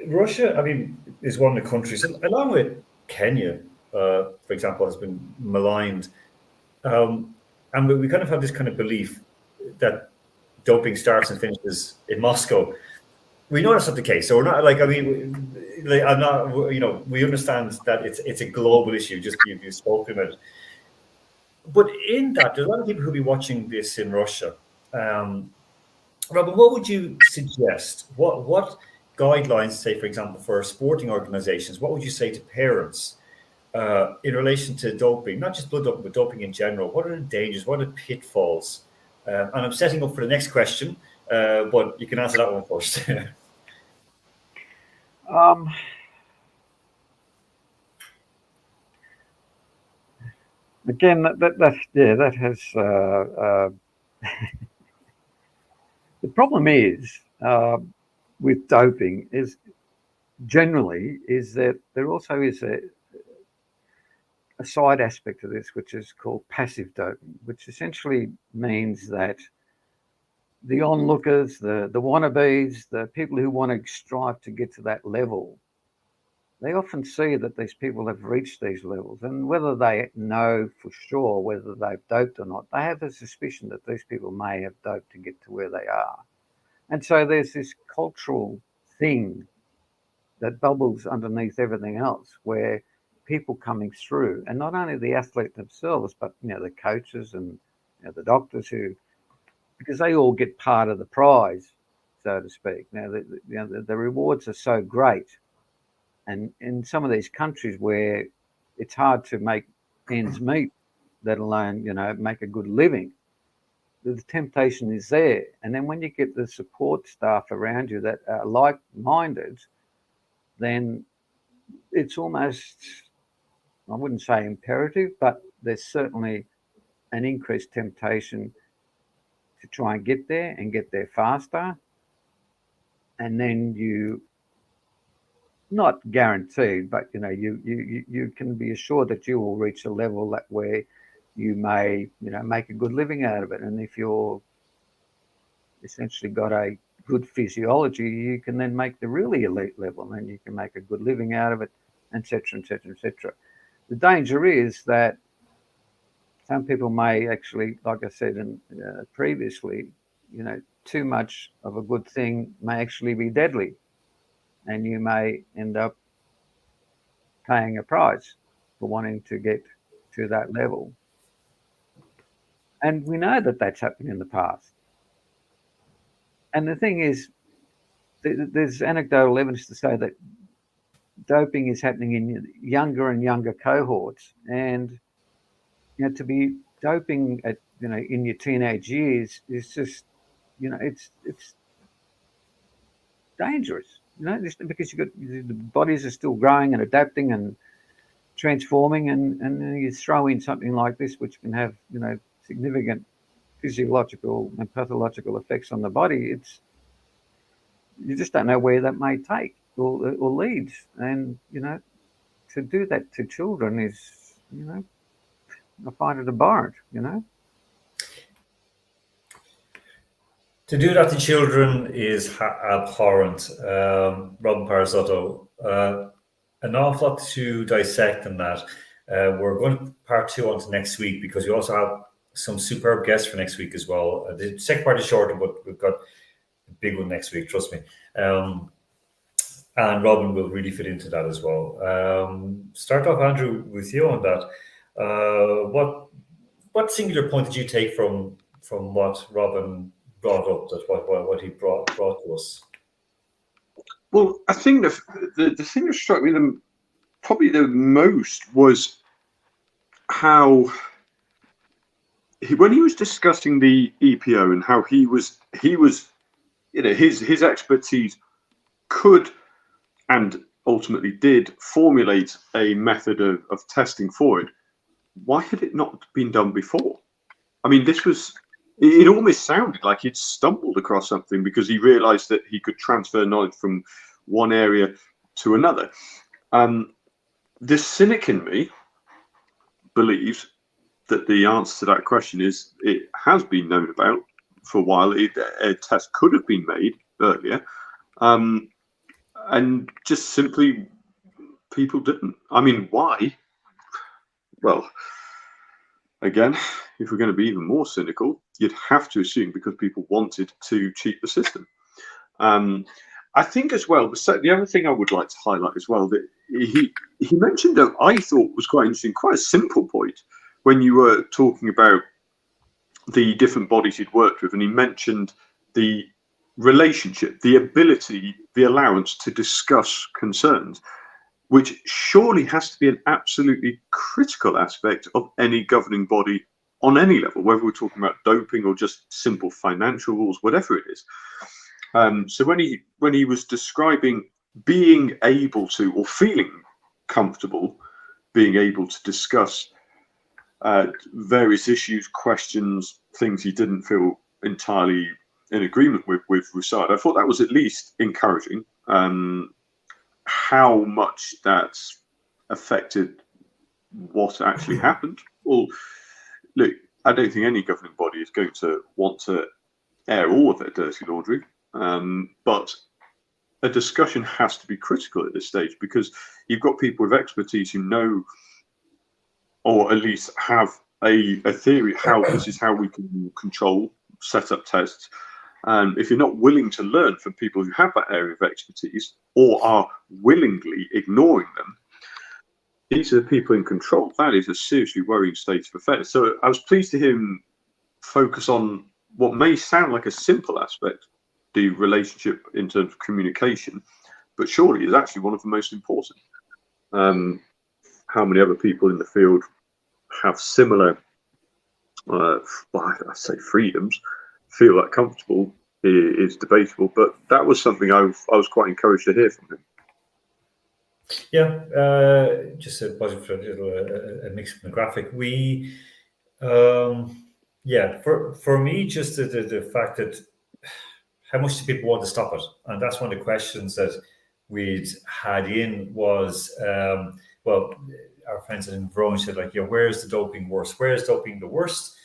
A: Russia, I mean, is one of the countries, along with Kenya, for example, has been maligned. And we kind of have this kind of belief that doping starts and finishes in Moscow. We know that's not the case. So we're not I'm not, we understand that it's a global issue, just you've spoken about it. But in that, there's a lot of people who'll be watching this in Russia. Robin, what would you suggest? What guidelines, say, for example, for sporting organizations, what would you say to parents in relation to doping, not just blood doping, but doping in general? What are the dangers? What are the pitfalls? And I'm setting up for the next question, but you can answer that one first.
D: Again, that has the problem is with doping is that there also is a side aspect of this, which is called passive doping, which essentially means that the onlookers, the wannabes, the people who want to strive to get to that level, they often see that these people have reached these levels, and whether they know for sure whether they've doped or not, they have a suspicion that these people may have doped to get to where they are. And so there's this cultural thing that bubbles underneath everything else, where people coming through, and not only the athlete themselves, but the coaches and the doctors, because they all get part of the prize, so to speak. Now the rewards are so great, and in some of these countries where it's hard to make ends meet, let alone make a good living, the temptation is there. And then when you get the support staff around you that are like-minded, then it's almost, I wouldn't say imperative, but there's certainly an increased temptation to try and get there faster. And then you, not guaranteed, but you can be assured that you will reach a level that where you may make a good living out of it. And if you're essentially got a good physiology, you can then make the really elite level, and you can make a good living out of it, etc., etc., etc. The danger is that some people may actually, like I said previously, too much of a good thing may actually be deadly, and you may end up paying a price for wanting to get to that level. And we know that that's happened in the past. And the thing is, there's anecdotal evidence to say that doping is happening in younger and younger cohorts, and to be doping at in your teenage years is just it's dangerous, just because the bodies are still growing and adapting and transforming, and then you throw in something like this, which can have significant physiological and pathological effects on the body. You just don't know where that may take or lead, and to do that to children is I find it abhorrent.
A: To do that to children is abhorrent. Robin Parisotto, an awful lot to dissect in that. We're going to part 2 on to next week, because we also have some superb guests for next week as well. The second part is shorter, but we've got a big one next week, trust me. And Robin will really fit into that as well. Start off, Andrew, with you on that. What singular point did you take from what Robin brought up, that what he brought to us?
B: Well, I think the thing that struck me probably the most was how when he was discussing the EPO and how he was his expertise could and ultimately did formulate a method of testing for it. Why had it not been done before? I mean, it almost sounded like he'd stumbled across something because he realized that he could transfer knowledge from one area to another. The cynic in me believes that the answer to that question is it has been known about for a while. A test could have been made earlier, and just simply people didn't. I mean, why? Well, again, if we're going to be even more cynical, you'd have to assume because people wanted to cheat the system. I think as well, the other thing I would like to highlight as well, that he mentioned that I thought was quite interesting, quite a simple point, when you were talking about the different bodies he'd worked with, and he mentioned the relationship, the ability, the allowance to discuss concerns, which surely has to be an absolutely critical aspect of any governing body on any level, whether we're talking about doping or just simple financial rules, whatever it is. So when he was describing being able to, or feeling comfortable being able to discuss various issues, questions, things he didn't feel entirely in agreement with Roussard, I thought that was at least encouraging. How much that's affected what actually happened. Well, look, I don't think any governing body is going to want to air all of their dirty laundry, but a discussion has to be critical at this stage, because you've got people with expertise who know, or at least have a theory how this is how we can control, set up tests. And if you're not willing to learn from people who have that area of expertise, or are willingly ignoring them, these are the people in control. That is a seriously worrying state of affairs. So I was pleased to hear him focus on what may sound like a simple aspect, the relationship in terms of communication, but surely is actually one of the most important. How many other people in the field have similar, I say freedoms, feel that comfortable is debatable, but that was something I was quite encouraged to hear from him.
A: Yeah, just a positive for a mix from the graphic. We, for me, just the fact that how much do people want to stop it, and that's one of the questions that we'd had in was, well, our friends in Verona said, like, where is the doping worse? Where is doping the worst?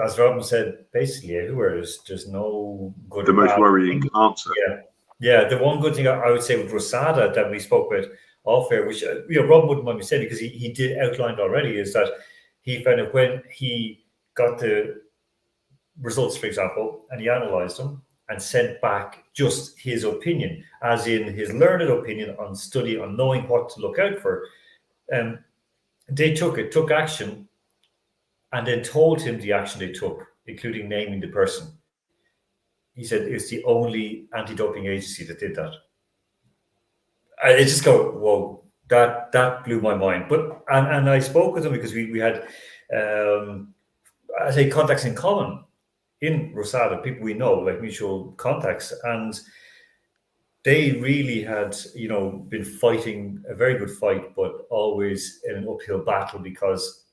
A: as Robin said, basically everywhere there's no good.
B: The most worrying
A: thing.
B: answer.
A: Yeah. The one good thing I would say with Rosada that we spoke with off air, which Rob wouldn't mind me saying because he did outline already, is that he found that when he got the results, for example, and he analysed them and sent back just his opinion, as in his learned opinion on study, on knowing what to look out for. They took action, and then told him the action they took, including naming the person. He said it's the only anti-doping agency that did that. I just go, whoa, that blew my mind. But and I spoke with him because we had, I say, contacts in common in Rosada, people we know, like mutual contacts, and they really had, been fighting a very good fight, but always in an uphill battle because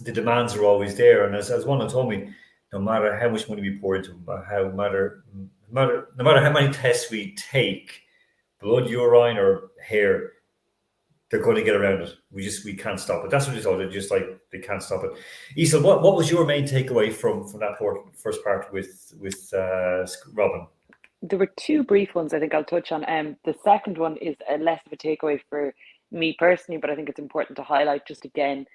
A: the demands are always there. And as one told me, no matter how much money we pour into them, no matter how many tests we take, blood, urine, or hair, they're going to get around it. We can't stop it. That's what they told. Just like they can't stop it. Isa, what was your main takeaway from that first part with Robin?
C: There were two brief ones I think I'll touch on. The second one is less of a takeaway for me personally, but I think it's important to highlight just again.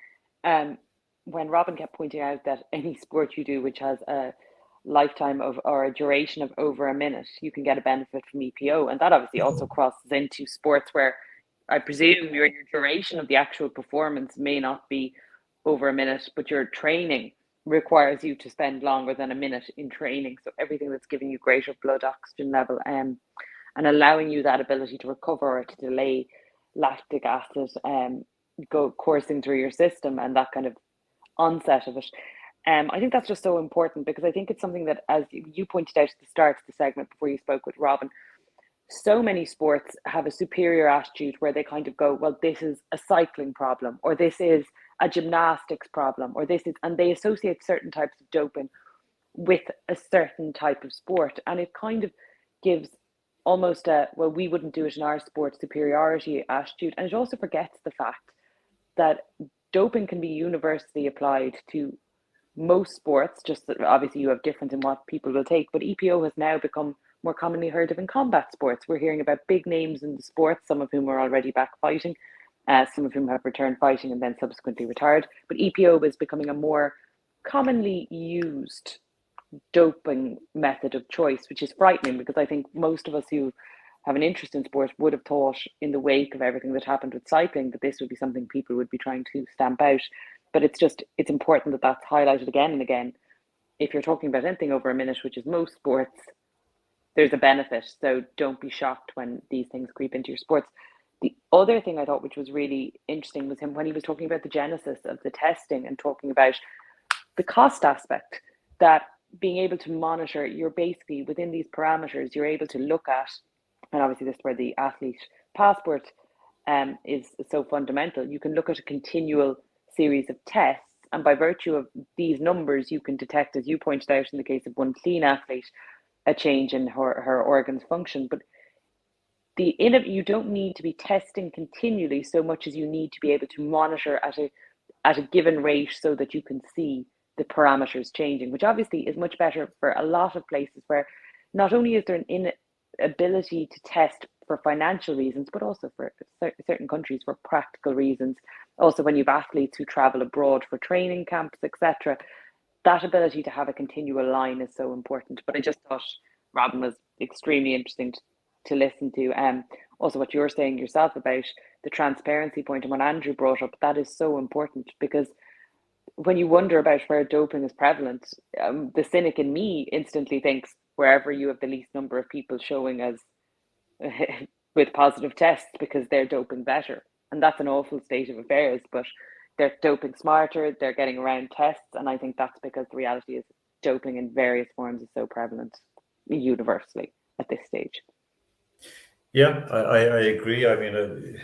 C: When Robin kept pointing out that any sport you do which has a lifetime of or a duration of over a minute, you can get a benefit from EPO. And that obviously also crosses into sports where I presume your duration of the actual performance may not be over a minute, but your training requires you to spend longer than a minute in training. So everything that's giving you greater blood oxygen level and allowing you that ability to recover or to delay lactic acid go coursing through your system and that kind of onset of it. I think that's just so important because I think it's something that, as you pointed out at the start of the segment before you spoke with Robin, so many sports have a superior attitude where they kind of go, well, this is a cycling problem, or this is a gymnastics problem, or this is, and they associate certain types of doping with a certain type of sport. And it kind of gives almost a, well, we wouldn't do it in our sport superiority attitude. And it also forgets the fact that doping can be universally applied to most sports, just that obviously you have difference in what people will take, but EPO has now become more commonly heard of in combat sports. We're hearing about big names in the sports, some of whom are already back fighting, some of whom have returned fighting and then subsequently retired, but EPO is becoming a more commonly used doping method of choice, which is frightening because I think most of us who have an interest in sport would have thought in the wake of everything that happened with cycling that this would be something people would be trying to stamp out. But it's important that that's highlighted again and again. If you're talking about anything over a minute, which is most sports, there's a benefit. So don't be shocked when these things creep into your sports. The other thing I thought which was really interesting was him when he was talking about the genesis of the testing and talking about the cost aspect, that being able to monitor, you're basically within these parameters, you're able to look at, and obviously this is where the athlete passport is so fundamental. You can look at a continual series of tests, and by virtue of these numbers, you can detect, as you pointed out in the case of one clean athlete, a change in her organs function. But you don't need to be testing continually so much as you need to be able to monitor at a given rate so that you can see the parameters changing, which obviously is much better for a lot of places where not only is there an inability to test for financial reasons, but also for certain countries for practical reasons. Also, when you've athletes who travel abroad for training camps, etc., that ability to have a continual line is so important. But I just thought Robin was extremely interesting to listen to. Also, what you're saying yourself about the transparency point and what Andrew brought up, that is so important because when you wonder about where doping is prevalent, the cynic in me instantly thinks wherever you have the least number of people showing as with positive tests because they're doping better. And that's an awful state of affairs, but they're doping smarter, they're getting around tests. And I think that's because the reality is doping in various forms is so prevalent universally at this stage.
A: Yeah, I agree. I mean,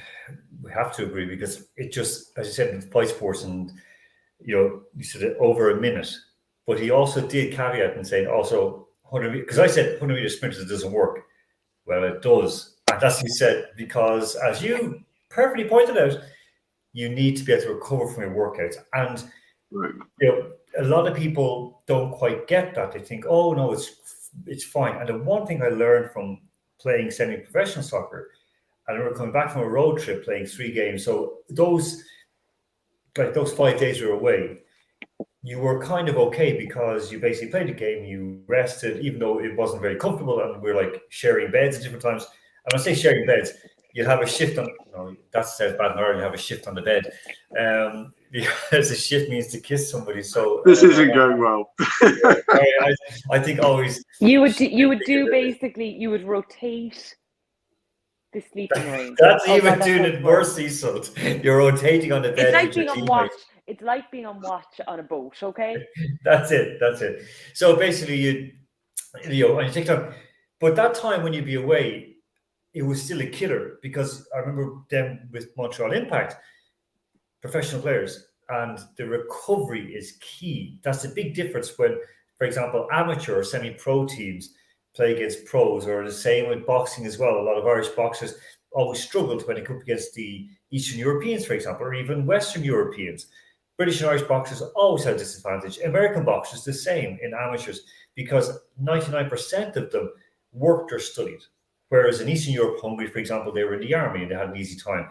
A: we have to agree because it just, as you said, in fight sports and, you said it over a minute, but he also did caveat and say also 100 meters, because I said 100 meter sprinters, it doesn't work. Well, it does. And that's what he said, because as you perfectly pointed out, you need to be able to recover from your workouts. And
B: Right.
A: You know, a lot of people don't quite get that. They think, oh no, it's fine. And the one thing I learned from playing semi-professional soccer, and I remember coming back from a road trip playing 3 games. So those 5 days we were away, you were kind of okay because you basically played the game, you rested, even though it wasn't very comfortable, and we were like sharing beds at different times. And when I say sharing beds, you'd have a shift on. No, that sounds bad in Ireland. You have a shift on the bed, because a shift means to kiss somebody. So
B: This isn't going well.
A: I think always
C: you would rotate the sleeping arrangement.
A: that's
C: Oh,
A: even
C: God, that
A: doing
C: sounds
A: it
C: worse.
A: worse, Cecil. You're rotating on the bed.
C: It's like
A: with your
C: being on
A: teammates.
C: watch. It's like being on watch on a boat. Okay.
A: That's it. So basically, and you take time. But that time when you'd be away, it was still a killer, because I remember them with Montreal Impact, professional players, and the recovery is key. That's the big difference when, for example, amateur or semi-pro teams play against pros, or the same with boxing as well. A lot of Irish boxers always struggled when they come up against the Eastern Europeans, for example, or even Western Europeans. British and Irish boxers always had a disadvantage. American boxers the same in amateurs, because 99% of them worked or studied. Whereas in Eastern Europe, Hungary, for example, they were in the army and they had an easy time.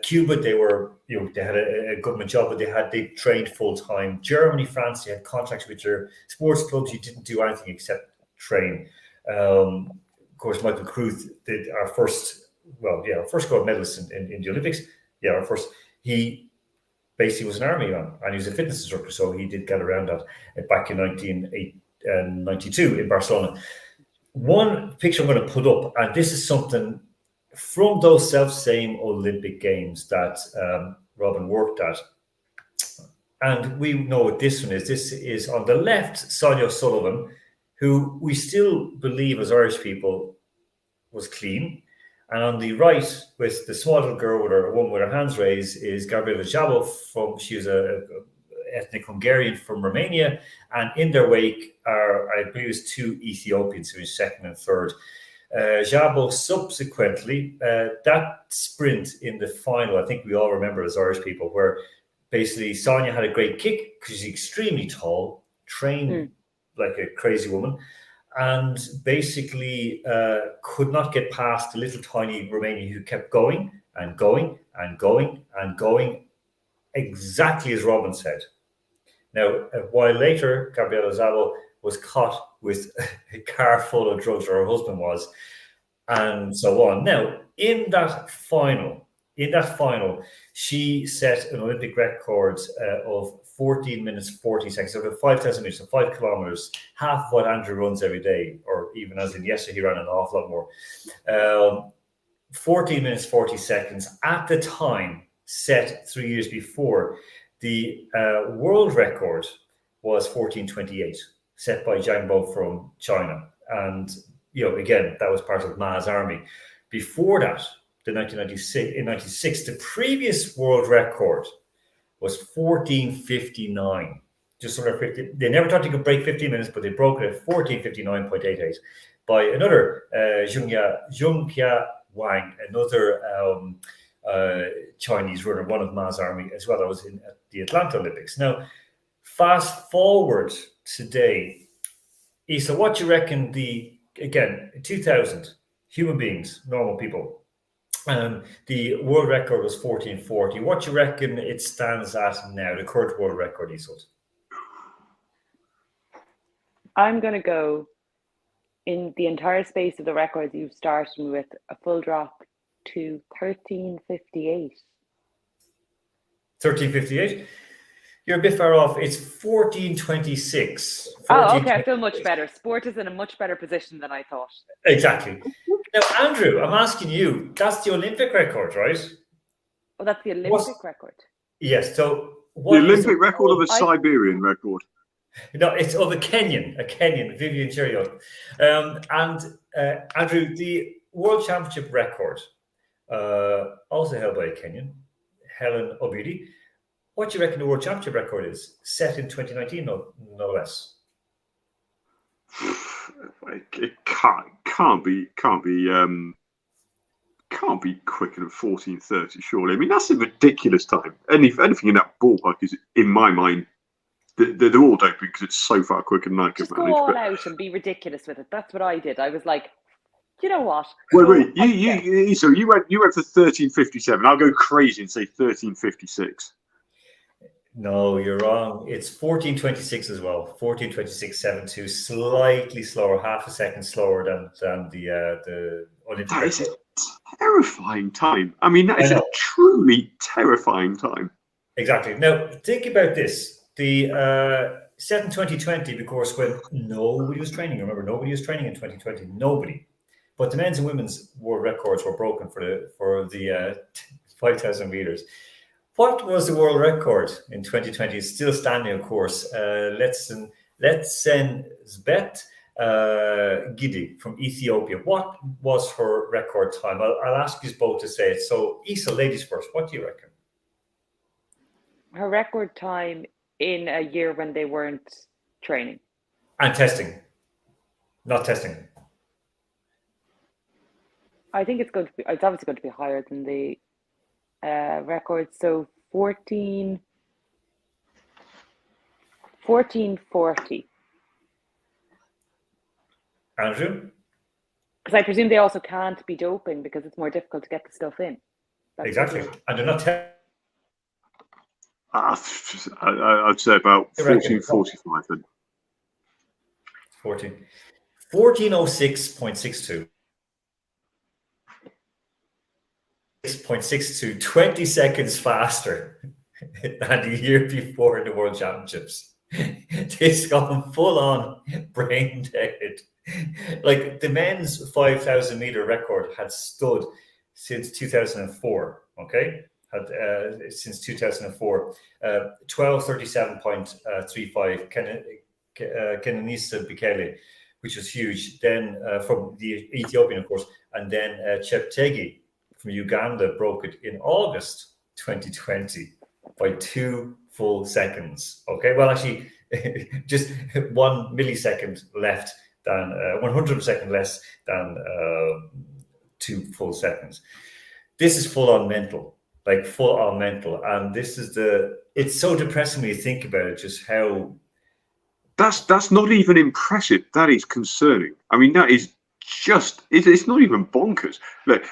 A: Cuba, they were, they had a government job, but they trained full time. Germany, France, they had contracts with their sports clubs. You didn't do anything except train. Of course, Michael Kruth did our first gold medalist in the Olympics. Yeah, our first. He basically was an army man, and he was a fitness instructor, so he did get around that back in 1992 in Barcelona. One picture I'm going to put up, and this is something from those self-same Olympic Games that Robin worked at. And we know what this one is. This is on the left, Sonia O'Sullivan, who we still believe as Irish people was clean. And on the right, with the small little girl with her woman with her hands raised, is Gabriela Jabov. She was a ethnic Hungarian from Romania, and in their wake are, I believe, it was 2 Ethiopians, who was second and third. Jabo subsequently, that sprint in the final, I think we all remember as Irish people, where basically Sonia had a great kick because she's extremely tall, trained like a crazy woman, and basically could not get past the little tiny Romanian who kept going and going and going and going, exactly as Robin said. Now, a while later, Gabriela Zabo was caught with a car full of drugs, or her husband was, and so on. Now, in that final, she set an Olympic record of 14 minutes 40 seconds, so 5,000 meters, so 5 kilometers, half what Andrew runs every day, or even as in yesterday, he ran an awful lot more. 14 minutes 40 seconds at the time, set 3 years before. The world record was 14:28, set by Zhang Bo from China. And, again, that was part of Ma's army. Before that, in 1996, the previous world record was 14:59. Just under 50. They never thought they could break 15 minutes, but they broke it at 14:59.88 by another Zhongyia Wang, another Chinese runner, one of Ma's army as well. That was in at the Atlanta Olympics. Now, fast forward today, Isa, what do you reckon again, 2000, human beings, normal people, the world record was 14:40. What do you reckon it stands at now, the current world record, Isa?
C: I'm going to go, in the entire space of the records, you've started with a full drop to 13:58.
A: 13:58? You're a bit far off. It's 14:26.
C: Oh, okay. I feel much better. Sport is in a much better position than I thought.
A: Exactly. Now, Andrew, I'm asking you, that's the Olympic record, right?
C: Oh, that's the Olympic record?
A: Yes. So
B: the Olympic record of a Siberian record?
A: No, it's of a Kenyan, Vivian Cheruiyot. And Andrew, the World Championship record, also held by a Kenyan, Helen Obiri. What do you reckon the World Championship record is? Set in 2019, no less.
B: It can't be quicker than 14:30, surely. I mean, that's a ridiculous time. Anything in that ballpark is, in my mind, they're all doping because it's so far quicker than I can
C: Just go
B: manage.
C: all out and be ridiculous with it. That's what I did. I was like, you know what?
B: Wait, you went for 13:57. I'll go crazy and say 13:56.
A: No, you're wrong. It's 14:26 as well. 14:26.72, slightly slower, half a second slower than the Olympic
B: That is a
A: record.
B: terrifying time. I mean, that is a truly terrifying time.
A: Exactly. Now, think about this. The set in 2020, of course, when nobody was training. Remember, nobody was training in 2020. Nobody. But the men's and women's world records were broken for the 5,000 meters. What was the world record in 2020? It's still standing, of course. Let's send Zbet Gidi from Ethiopia. What was her record time? I'll ask you both to say it. So, Isa, ladies first. What do you reckon?
C: Her record time in a year when they weren't training
A: and testing, not testing.
C: I think it's obviously going to be higher than the record. So 14:40.
A: Andrew?
C: Because I presume they also can't be doping because it's more difficult to get the stuff in.
A: That's exactly. And they're not
B: I'd say about 14:45 then.
A: 14:06.62. 6.62, 20 seconds faster than the year before in the World Championships. It's gone full on brain dead. Like the men's 5,000 meter record had stood since 2004. Okay, since 2004, 12:37.35. Kenenisa Bekele, which was huge. Then from the Ethiopian, of course, and then Cheptegei from Uganda broke it in August 2020 by 2 full seconds. Okay, well, actually, just 1 millisecond left than 100 second less than 2 full seconds. This is full on mental, like full on mental, and this is it's so depressing when you think about it, just how.
B: That's not even impressive. That is concerning. I mean, that is just it's not even bonkers. Look,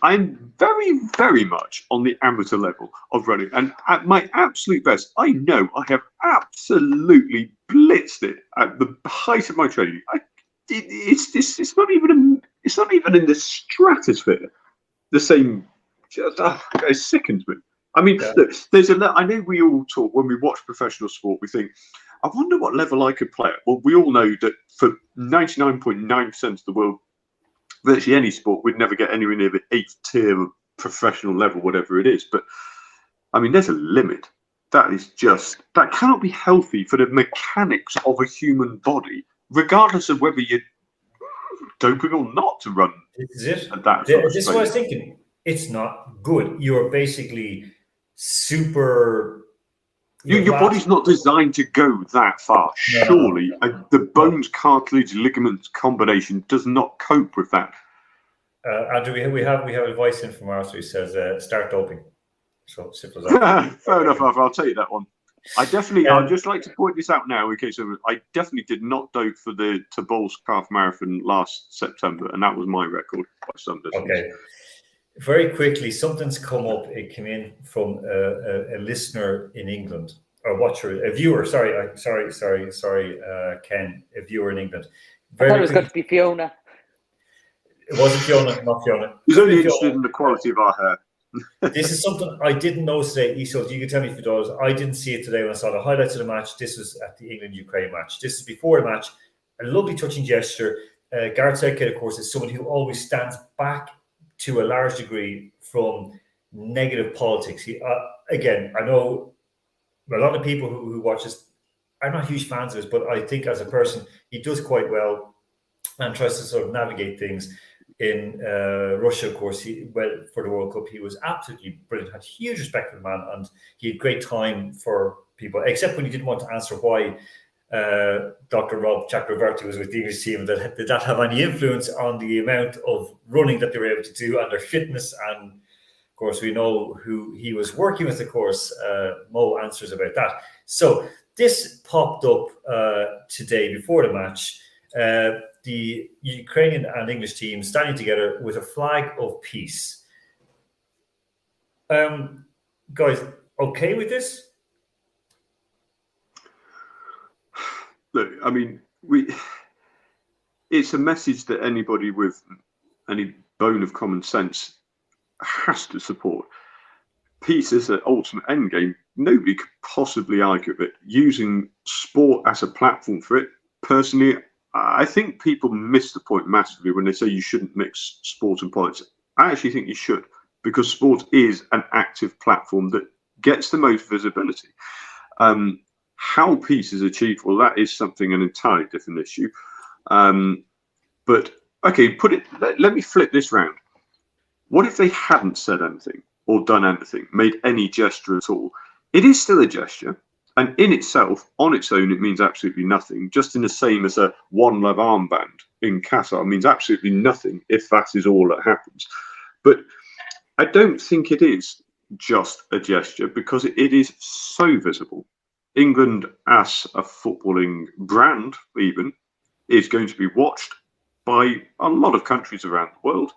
B: I'm very, very much on the amateur level of running, and at my absolute best, I know I have absolutely blitzed it at the height of my training. It's not even in the stratosphere. The same, it sickens me. I mean, look, I know we all talk when we watch professional sport. We think, I wonder what level I could play at. Well, we all know that for 99.9% of the world, virtually any sport, we'd never get anywhere near the 8th tier of professional level, whatever it is. But I mean, there's a limit. That cannot be healthy for the mechanics of a human body, regardless of whether you're doping or not to run.
A: This is it.
B: This
A: is what I was thinking. It's not good. You're basically super.
B: Your body's not designed to go that far. No. Surely, the bones, cartilage, ligament combination does not cope with that.
A: Andrew, we have a voice in from Arthur who says, "Start doping." So simple as that.
B: Fair enough, Arthur. I'll tell you that one. I'd just like to point this out now, in case I definitely did not dope for the Tobolsk Half Marathon last September, and that was my record by some distance. Okay.
A: Very quickly, something's come up. It came in from a listener in England, or watcher, a viewer. Sorry, Ken, a viewer in England.
C: I thought it was going to be Fiona.
A: It wasn't Fiona, not Fiona.
B: He's only interested in the quality of our hair.
A: This is something I didn't know today, Iso. You can tell me if it does. I didn't see it today when I saw the highlights of the match. This was at the England-Ukraine match. This is before the match. A lovely touching gesture. Gareth Southgate, of course, is someone who always stands back to a large degree from negative politics. Again, I know a lot of people who watch this are not huge fans of this, but I think as a person, he does quite well and tries to sort of navigate things. In Russia, of course, for the World Cup, he was absolutely brilliant, had huge respect for the man, and he had great time for people, except when he didn't want to answer why Dr. Rob Chakravarty was with the English team. Did that have any influence on the amount of running that they were able to do and their fitness? And of course, we know who he was working with, of course. Mo answers about that. So this popped up today before the match. The Ukrainian and English teams standing together with a flag of peace. Guys, okay with this?
B: Look, I mean, it's a message that anybody with any bone of common sense has to support. Peace is the ultimate end game. Nobody could possibly argue with it. Using sport as a platform for it, personally, I think people miss the point massively when they say you shouldn't mix sport and politics. I actually think you should, because sport is an active platform that gets the most visibility. How peace is achieved, well, that is an entirely different issue. But okay, let me flip this round. What if they hadn't said anything or done anything, made any gesture at all? It is still a gesture, and in itself, on its own, it means absolutely nothing. Just in the same as a One Love armband in Qatar means absolutely nothing if that is all that happens. But I don't think it is just a gesture, because it is so visible. England, as a footballing brand, even, is going to be watched by a lot of countries around the world.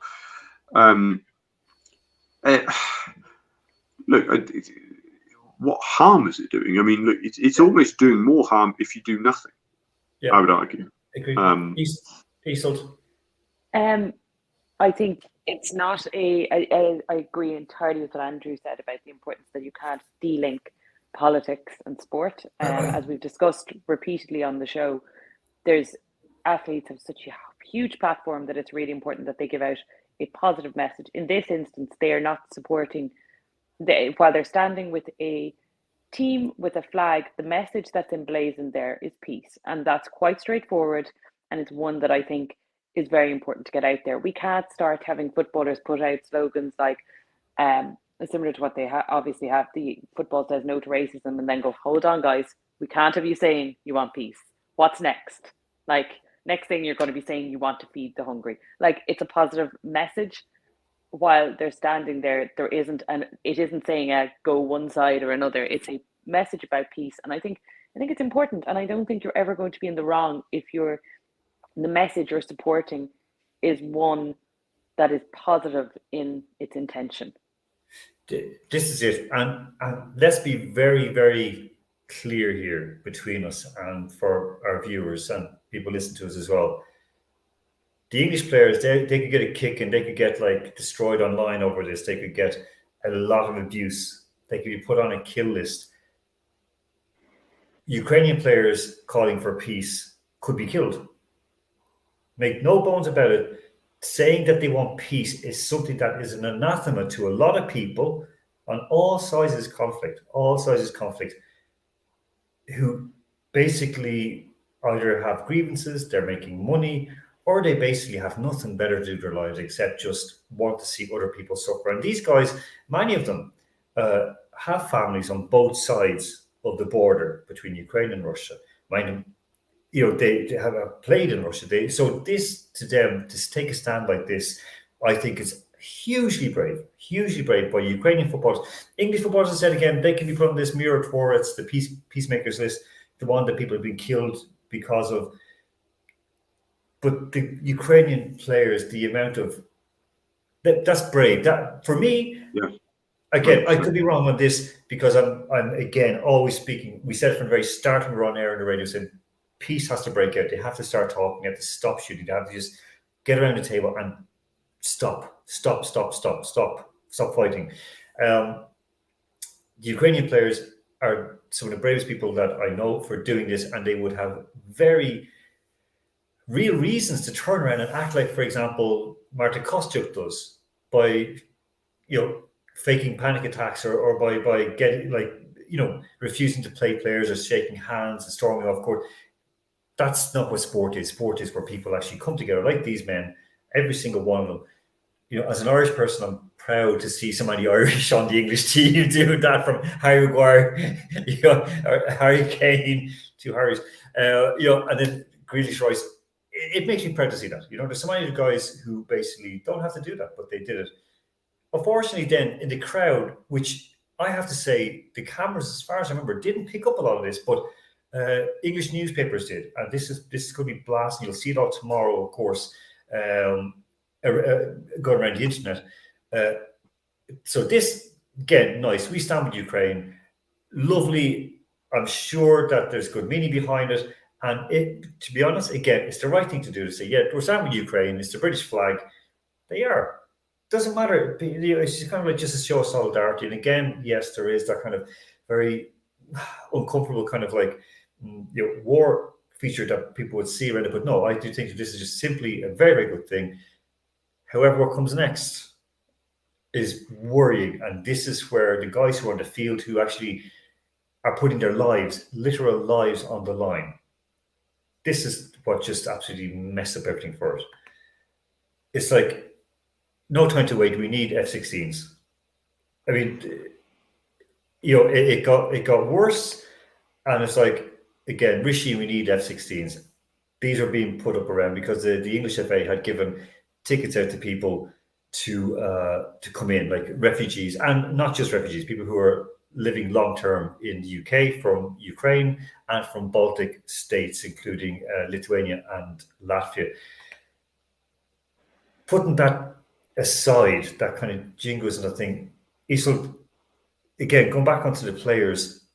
B: Look, what harm is it doing? I mean, look, it's almost doing more harm if you do nothing. Yeah, I would argue.
A: Agreed.
C: I think it's not I agree entirely with what Andrew said about the importance that you can't de-link politics and sport. As we've discussed repeatedly on the show, there's athletes have such a huge platform that it's really important that they give out a positive message. In this instance, they are not supporting, while they're standing with a team with a flag, the message that's emblazoned there is peace. And that's quite straightforward. And it's one that I think is very important to get out there. We can't start having footballers put out slogans like, similar to what they obviously have. The football says no to racism, and then go, hold on, guys, we can't have you saying you want peace. What's next? Like, next thing you're going to be saying you want to feed the hungry. Like, it's a positive message. While they're standing there, it isn't saying go one side or another. It's a message about peace, and I think it's important. And I don't think you're ever going to be in the wrong if the message you're supporting is one that is positive in its intention.
A: This is it, and let's be very, very clear here between us and for our viewers and people listen to us as well. The English players, they could get a kick and they could get like destroyed online over this. They could get a lot of abuse. They could be put on a kill list. Ukrainian players calling for peace could be killed. Make no bones about it. Saying that they want peace is something that is an anathema to a lot of people on all sizes conflict, who basically either have grievances, they're making money, or they basically have nothing better to do with their lives except just want to see other people suffer. And these guys, many of them, have families on both sides of the border between Ukraine and Russia. Mind them, they have played in Russia. So this, to them, to take a stand like this, I think is hugely brave by Ukrainian footballers. English footballers, I said again, they can be put on this mirror towards the peacemakers list, the one that people have been killed because of. But the Ukrainian players, the amount of that's brave. That for me,
B: yeah.
A: Again, I could be wrong on this because I'm again always speaking. We said from the very start when we were on air on the radio, said peace has to break out. They have to start talking. They have to stop shooting. They have to just get around the table and stop fighting. The Ukrainian players are some of the bravest people that I know for doing this, and they would have very real reasons to turn around and act like, for example, Marta Kostyuk does by, faking panic attacks or by getting refusing to play players or shaking hands and storming off court. That's not what sport is. Sport is where people actually come together, like these men, every single one of them. As an Irish person, I'm proud to see somebody Irish on the English team doing that, from Harry Maguire, Harry Kane, two Harrys, and then Grealish, Royce. It makes me proud to see that. There's so many guys who basically don't have to do that, but they did it. Unfortunately, then in the crowd, which I have to say, the cameras, as far as I remember, didn't pick up a lot of this, but English newspapers did, and this could be blasting. You'll see it all tomorrow, of course, going around the internet. So this, again, nice. We stand with Ukraine. Lovely. I'm sure that there's good meaning behind it. And to be honest, again, it's the right thing to do to say, yeah, we're standing with Ukraine. It's the British flag. They are. Doesn't matter. It's just kind of like just a show of solidarity. And again, yes, there is that kind of very uncomfortable kind of like war feature that people would see around it. But no, I do think that this is just simply a very, very good thing. However, what comes next is worrying. And this is where the guys who are on the field who actually are putting their lives, literal lives, on the line. This is what just absolutely messed up everything for us. It's like, no time to wait. We need F-16s. I mean, it got worse, and it's like, again, Rishi, we need F-16s. These are being put up around because the English FA had given tickets out to people to come in, like refugees, and not just refugees, people who are living long term in the UK from Ukraine and from Baltic states, including Lithuania and Latvia. Putting that aside, that kind of jingles and that thing, Isel, again, going back onto the players,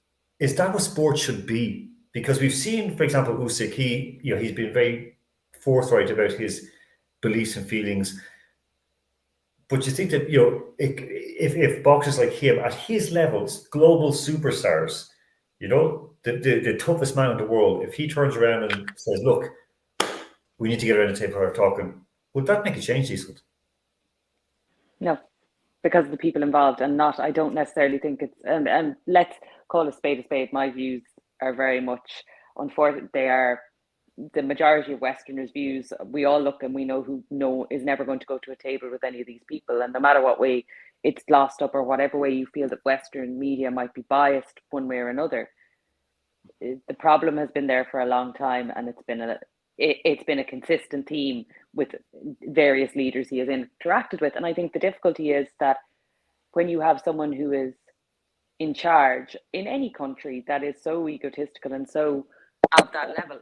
A: is that what sport should be? Because we've seen, for example, Usyk, he's been very forthright about his beliefs and feelings. But you think that, if boxers like him at his levels, global superstars, the toughest man in the world, if he turns around and says, look, we need to get around the table and talking, would that make a change, Isel?
C: No, because of the people involved, and I don't necessarily think it's, and let's call a spade a spade. My views are very much, unfortunately, they are the majority of Westerners' views. We all look and we know who is never going to go to a table with any of these people, and no matter what way it's glossed up or whatever way you feel that Western media might be biased one way or another, the problem has been there for a long time, and it's been a consistent theme with various leaders he has interacted with. And I think the difficulty is that when you have someone who is in charge in any country that is so egotistical and so at that level,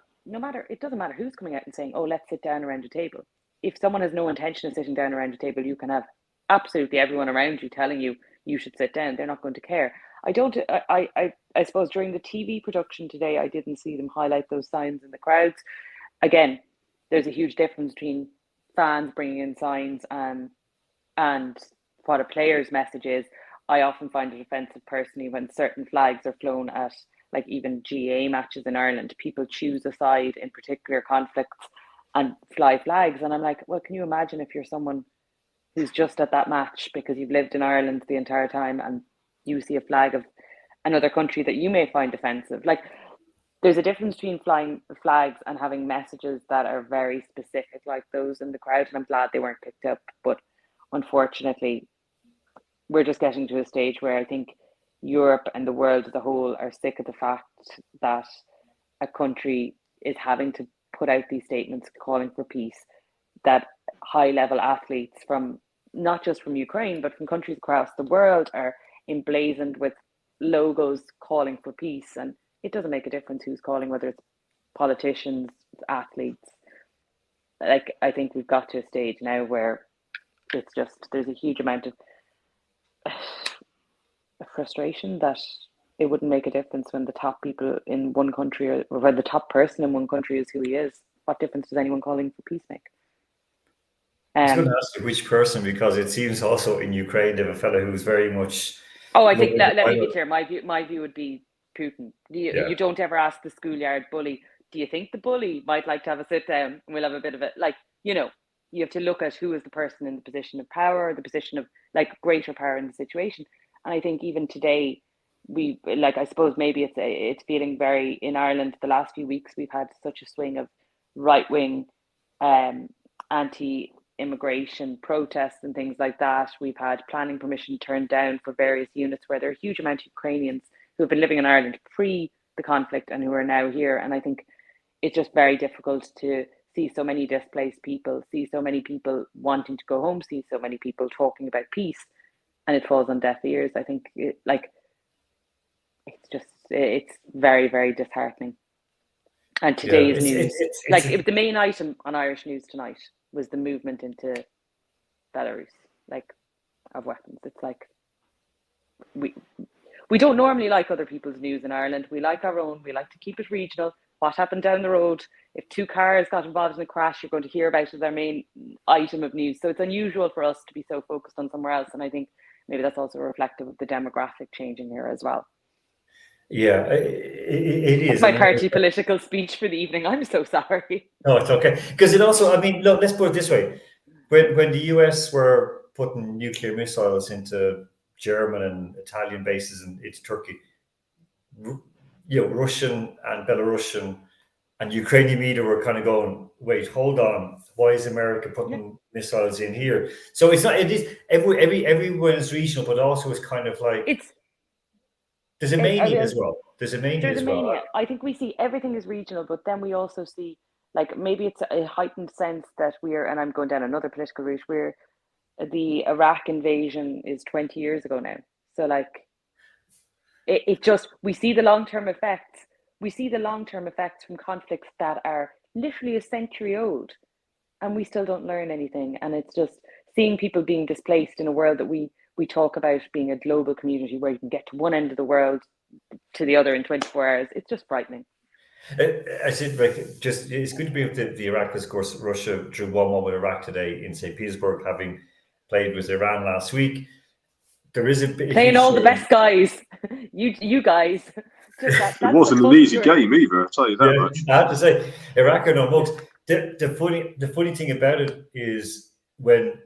C: it doesn't matter who's coming out and saying, oh, let's sit down around a table. If someone has no intention of sitting down around a table, you can have absolutely everyone around you telling you you should sit down. They're not going to care. I suppose during the TV production today, I didn't see them highlight those signs in the crowds. Again, there's a huge difference between fans bringing in signs and what a player's message is. I often find it offensive personally when certain flags are flown at, like, even GA matches in Ireland. People choose a side in particular conflicts and fly flags. And I'm like, well, can you imagine if you're someone who's just at that match because you've lived in Ireland the entire time and you see a flag of another country that you may find offensive? Like, there's a difference between flying flags and having messages that are very specific like those in the crowd. And I'm glad they weren't picked up. But unfortunately, we're just getting to a stage where I think Europe and the world as a whole are sick of the fact that a country is having to put out these statements calling for peace, that high-level athletes from not just from Ukraine, but from countries across the world are emblazoned with logos calling for peace. And it doesn't make a difference who's calling, whether it's politicians, athletes. Like, I think we've got to a stage now where it's just, there's a huge amount of frustration that it wouldn't make a difference when the top people in one country, or when the top person in one country is who he is. What difference does anyone calling for peace make?
A: I was going to ask you which person, because it seems also in Ukraine they have a fellow who's very much.
C: Oh, I think let me be clear. My view would be Putin. You don't ever ask the schoolyard bully, do you think the bully might like to have a sit down and we'll have a bit of it? Like, you have to look at who is the person in the position of power, the position of like greater power in the situation. And I think even today, I suppose maybe it's feeling very, in Ireland, the last few weeks, we've had such a swing of right-wing anti-immigration protests and things like that. We've had planning permission turned down for various units where there are a huge amount of Ukrainians who have been living in Ireland pre the conflict and who are now here. And I think it's just very difficult to see so many displaced people, see so many people wanting to go home, see so many people talking about peace, and it falls on deaf ears. I think it's very, very disheartening. And today's
A: it's
C: news,
A: it's
C: the main item on Irish News tonight was the movement into Belarus, like, of weapons. It's like we don't normally like other people's news in Ireland. We like our own. We like to keep it regional. What happened down the road? If two cars got involved in a crash, you're going to hear about it as our main item of news. So it's unusual for us to be so focused on somewhere else. And I think maybe that's also reflective of the demographic changing here as well.
A: Yeah, it is.
C: That's my party political speech for the evening. I'm so sorry.
A: No, it's okay. Because it also, I mean, look, let's put it this way. When the US were putting nuclear missiles into German and Italian bases and into Turkey, Russian and Belarusian and Ukrainian media were kind of going, wait, hold on, why is America putting missiles in here? So it's not, it is, everyone is regional, but also it's kind of like, there's a mania as well. There's a mania as well.
C: I think we see everything is regional, but then we also see, like, maybe it's a heightened sense that we're, and I'm going down another political route, where the Iraq invasion is 20 years ago now. So, like, it just, we see the long-term effects. We see the long-term effects from conflicts that are literally a century old, and we still don't learn anything. And it's just seeing people being displaced in a world that we talk about being a global community where you can get to one end of the world to the other in 24 hours. It's just frightening.
A: I said, like, just it's good to be with the Iraq, because of course Russia drew 1-1 with Iraq today in St. Petersburg, having played with Iran last week. There is
C: playing all the best guys. You guys.
B: It wasn't an easy game either, I'll tell you that much.
A: I have to say, Iraq are no mugs. The funny thing about it is when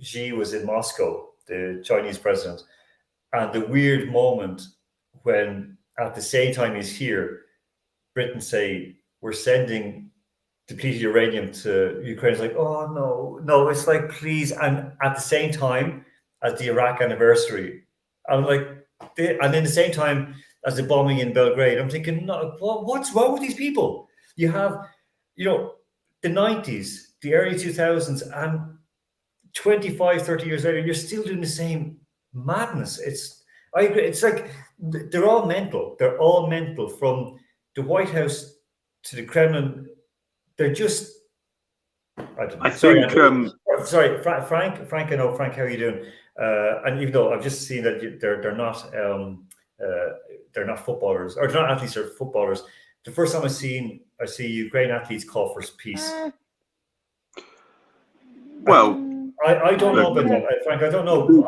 A: Xi was in Moscow, the Chinese president, and the weird moment when at the same time he's here, Britain say, we're sending depleted uranium to Ukraine. It's like, oh no, it's like, please. And at the same time as the Iraq anniversary, I'm like, and in the same time as the bombing in Belgrade, I'm thinking, no, what's wrong with these people? You have, the 90s, the early 2000s, and 25, 30 years later, you're still doing the same madness. I agree. It's like, they're all mental. They're all mental, from the White House to the Kremlin. They're just, I don't know. Sorry, Frank. I know, Frank, how are you doing? And even though I've just seen that they're not footballers, or they're not athletes, they're footballers. The first time I see Ukraine athletes call for peace.
B: Well,
A: I don't know about that, Frank. I don't know.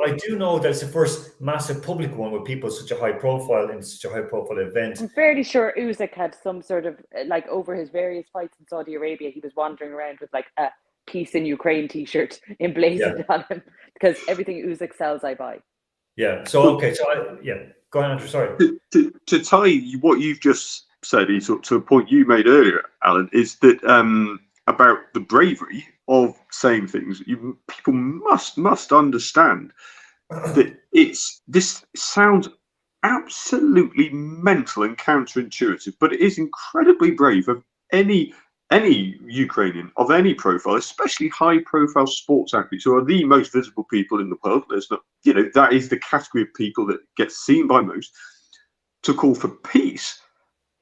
A: I do know that it's the first massive public one with people such a high profile in such a high profile event.
C: I'm fairly sure Usyk had some sort of, like, over his various fights in Saudi Arabia, he was wandering around with like a Peace in Ukraine t-shirt emblazoned on him, because everything Usyk sells, I buy.
A: Yeah. So okay. So go on, Andrew. Sorry.
B: To tie what you've just said to a point you made earlier, Alan, is that about the bravery of saying things. People must understand that this sounds absolutely mental and counterintuitive, but it is incredibly brave of any Ukrainian of any profile, especially high-profile sports athletes who are the most visible people in the world. There's not, that is the category of people that gets seen by most. To call for peace,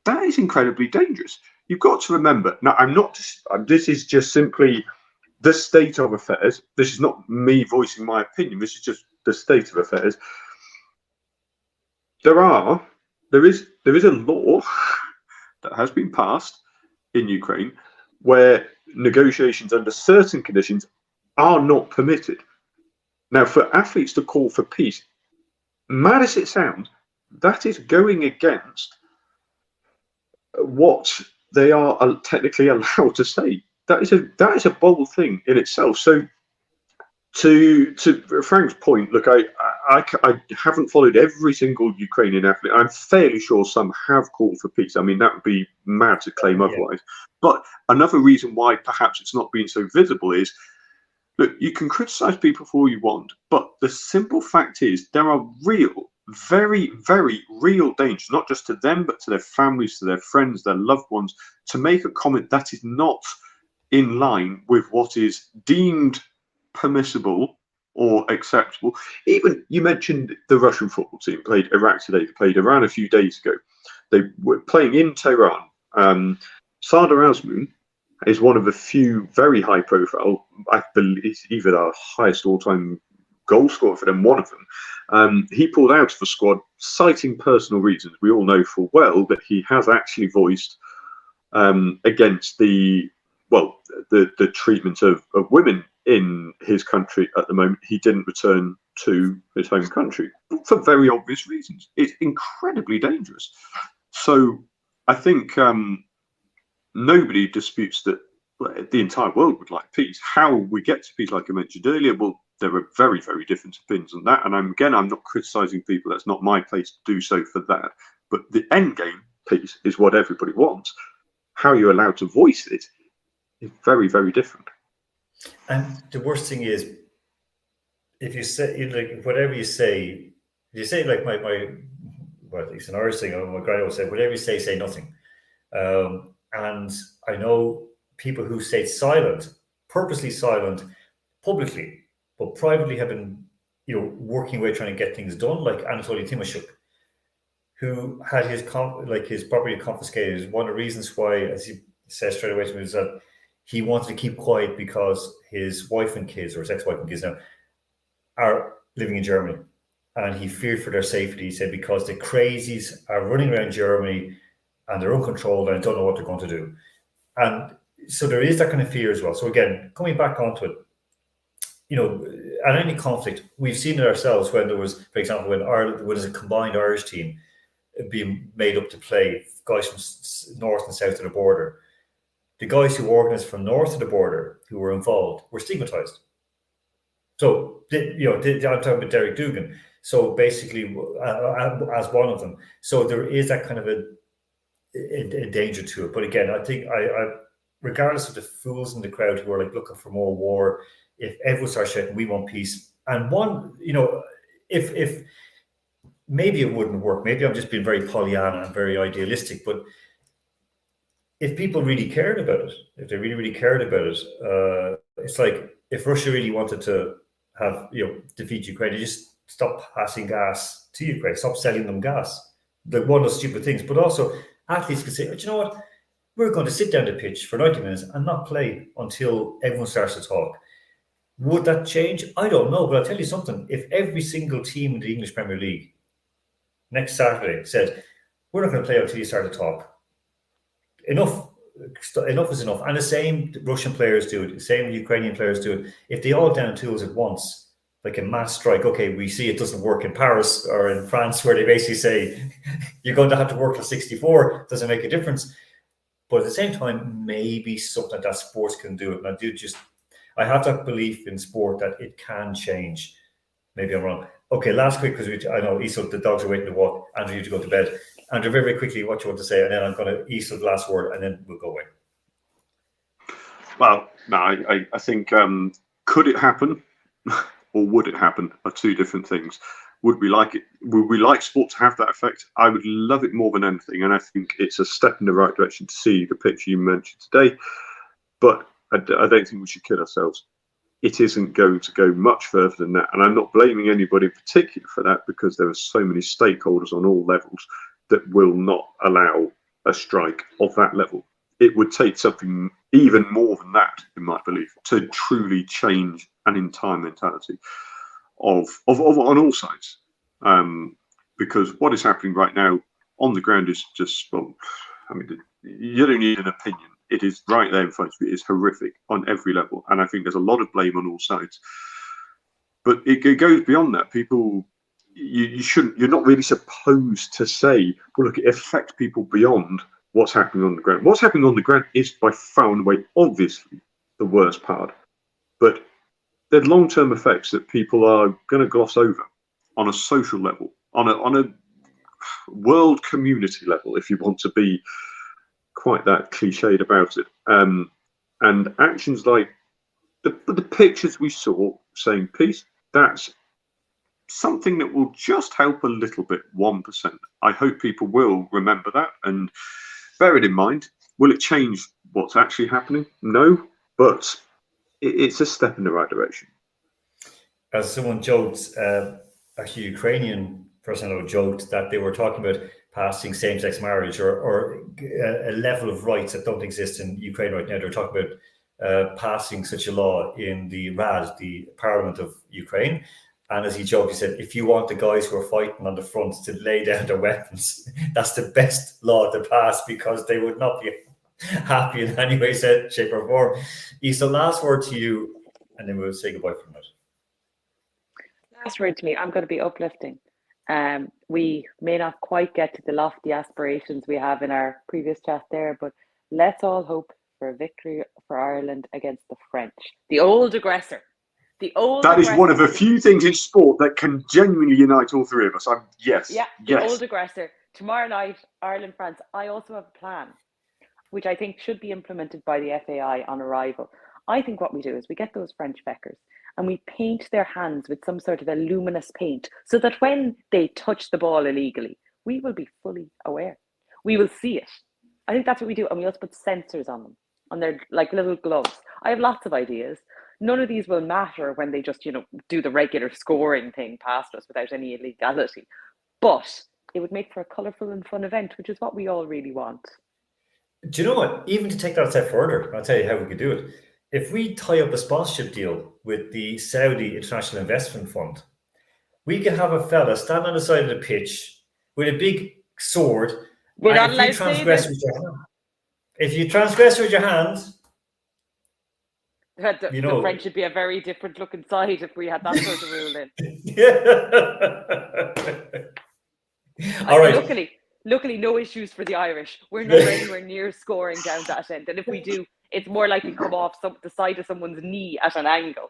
B: that is incredibly dangerous. You've got to remember. Now, this is just simply the state of affairs. This is not me voicing my opinion. This is just the state of affairs. There is a law that has been passed in Ukraine where negotiations under certain conditions are not permitted. Now, for athletes to call for peace, mad as it sounds, that is going against what they are technically allowed to say. That is a bold thing in itself. So, to Frank's point, look, I haven't followed every single Ukrainian athlete. I'm fairly sure some have called for peace. I mean, that would be mad to claim otherwise. But another reason why perhaps it's not been so visible is, look, you can criticize people for all you want, but the simple fact is there are real, very, very real dangers, not just to them, but to their families, to their friends, their loved ones, to make a comment that is not in line with what is deemed permissible or acceptable. Even you mentioned the Russian football team played Iraq today. They played Iran a few days ago. They were playing in Tehran. Sardar Azmoun is one of the few very high profile, I believe he's either the highest all-time goal scorer for them, one of them. He pulled out of the squad citing personal reasons. We all know full well that he has actually voiced against the treatment of women in his country at the moment. He didn't return to his home country for very obvious reasons. It's incredibly dangerous. So I think nobody disputes that the entire world would like peace. How we get to peace, like I mentioned earlier, well, there are very, very different opinions on that. And I'm not criticizing people. That's not my place to do so for that. But the end game, peace, is what everybody wants. How you're allowed to voice it is very, very different.
A: And the worst thing is, if you say, like, whatever you say like my well, it's an Irish thing, my guy always said, whatever you say nothing. And I know people who stayed silent, purposely silent, publicly, but privately have been, working away trying to get things done, like Anatoly Timoshuk, who had his property confiscated. One of the reasons why, as he says straight away to me, is that he wanted to keep quiet because his wife and kids, or his ex-wife and kids now, are living in Germany. And he feared for their safety, he said, because the crazies are running around Germany and they're uncontrolled and don't know what they're going to do. And so there is that kind of fear as well. So again, coming back onto it, at any conflict, we've seen it ourselves when there was, for example, when there's a combined Irish team being made up to play, guys from north and south of the border. The guys who organised from north of the border who were involved were stigmatised. So, I'm talking about Derek Dugan. So basically, as one of them. So there is that kind of a danger to it. But again, I think I regardless of the fools in the crowd who are like looking for more war, if everyone starts shouting, we want peace, and one, if maybe it wouldn't work. Maybe I'm just being very Pollyanna and very idealistic, but if people really cared about it, if they really, really cared about it, it's like if Russia really wanted to have, defeat Ukraine, they just stop passing gas to Ukraine, stop selling them gas. Like one of those stupid things. But also, athletes can say, "Do you know what? We're going to sit down the pitch for 90 minutes and not play until everyone starts to talk." Would that change? I don't know, but I'll tell you something. If every single team in the English Premier League next Saturday said, "We're not going to play until you start to talk," enough is enough. And the same Russian players do it, the same Ukrainian players do it. If they all down tools at once, like a mass strike, okay, we see it doesn't work in Paris or in France, where they basically say, you're going to have to work till 64, doesn't make a difference. But at the same time, maybe something like that sports can do it. And I have that belief in sport that it can change. Maybe I'm wrong. Okay, last quick, because I know Isel, the dogs are waiting to walk. Andrew, you have to go to bed. Andrew, very, very quickly, what you want to say, and then I'm going to Isel the last word, and then we'll go away.
B: Well, no, I think could it happen or would it happen are two different things. Would we like it? Would we like sport to have that effect? I would love it more than anything, and I think it's a step in the right direction to see the picture you mentioned today. But I don't think we should kid ourselves. It isn't going to go much further than that, and I'm not blaming anybody in particular for that, because there are so many stakeholders on all levels that will not allow a strike of that level. It would take something even more than that, in my belief, to truly change an entire mentality of on all sides. Because what is happening right now on the ground is just, well, I mean, you don't need an opinion. It is right there in front of you. It's horrific on every level. And I think there's a lot of blame on all sides. But it goes beyond that. People, you're not really supposed to say, well, look, it affects people beyond what's happening on the ground. What's happening on the ground is by far and away, obviously, the worst part. But there are long-term effects that people are going to gloss over on a social level, on a world community level, if you want to be quite that cliched about it. And actions like the pictures we saw saying peace, that's something that will just help a little bit, 1%. I hope people will remember that and bear it in mind. Will it change what's actually happening? No, but it's a step in the right direction.
A: As someone joked, actually Ukrainian person I know joked that they were talking about passing same-sex marriage or a level of rights that don't exist in Ukraine right now. They're talking about passing such a law in the Rad, the Parliament of Ukraine. And as he joked, he said, if you want the guys who are fighting on the front to lay down their weapons, that's the best law to pass, because they would not be happy in any way, shape, or form. Isa, last word to you, and then we'll say goodbye for a minute.
C: Last word to me, I'm going to be uplifting. We may not quite get to the lofty aspirations we have in our previous chat there, but let's all hope for a victory for Ireland against the French, the old aggressor.
B: That is one of a few things in sport that can genuinely unite all three of us. Yes.
C: Old aggressor. Tomorrow night, Ireland, France. I also have a plan, which I think should be implemented by the FAI on arrival. I think what we do is we get those French feckers and we paint their hands with some sort of a luminous paint, so that when they touch the ball illegally, we will be fully aware. We will see it. I think that's what we do. And we also put sensors on them, on their like little gloves. I have lots of ideas. None of these will matter when they just, do the regular scoring thing past us without any illegality. But it would make for a colourful and fun event, which is what we all really want.
A: Do you know what? Even to take that a step further, I'll tell you how we could do it. If we tie up a sponsorship deal with the Saudi International Investment Fund, we can have a fella stand on the side of the pitch with a big sword.
C: We're not allowed to say this.
A: If you transgress with your hands,
C: the French would be a very different looking side if we had that sort of rule in.
A: All right.
C: Luckily, no issues for the Irish. We're not anywhere near scoring down that end, and if we do, it's more likely to come off the side of someone's knee at an angle.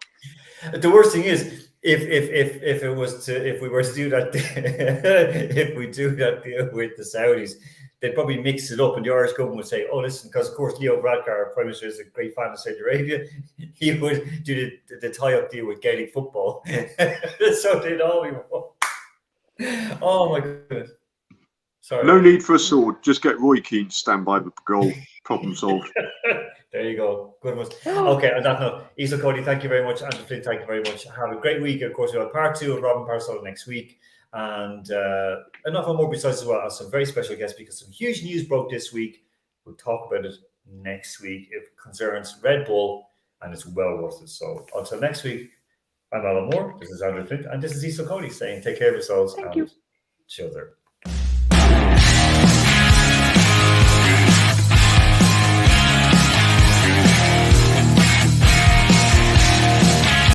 A: The worst thing is if we were to do that, if we do that deal with the Saudis, they'd probably mix it up, and the Irish government would say, "Oh, listen," because of course Leo Varadkar, our Prime Minister, is a great fan of Saudi Arabia. He would do the tie-up deal with Gaelic football, so they'd all be. Oh my goodness! Sorry.
B: No need for a sword. Just get Roy Keane to stand by the goal. Problem solved.
A: There you go. Good one. Okay, on that note, Isa Cody, thank you very much. Andrew Flynn, thank you very much. Have a great week. Of course, we have part 2 of Robin Parisotto next week. And enough more besides as well as some very special guests, because some huge news broke this week. We'll talk about it next week. It concerns Red Bull, and it's well worth it. So until next week, I'm Alan Moore. This is Andrew Flint, and this is Isa Cody saying take care of yourselves and each other.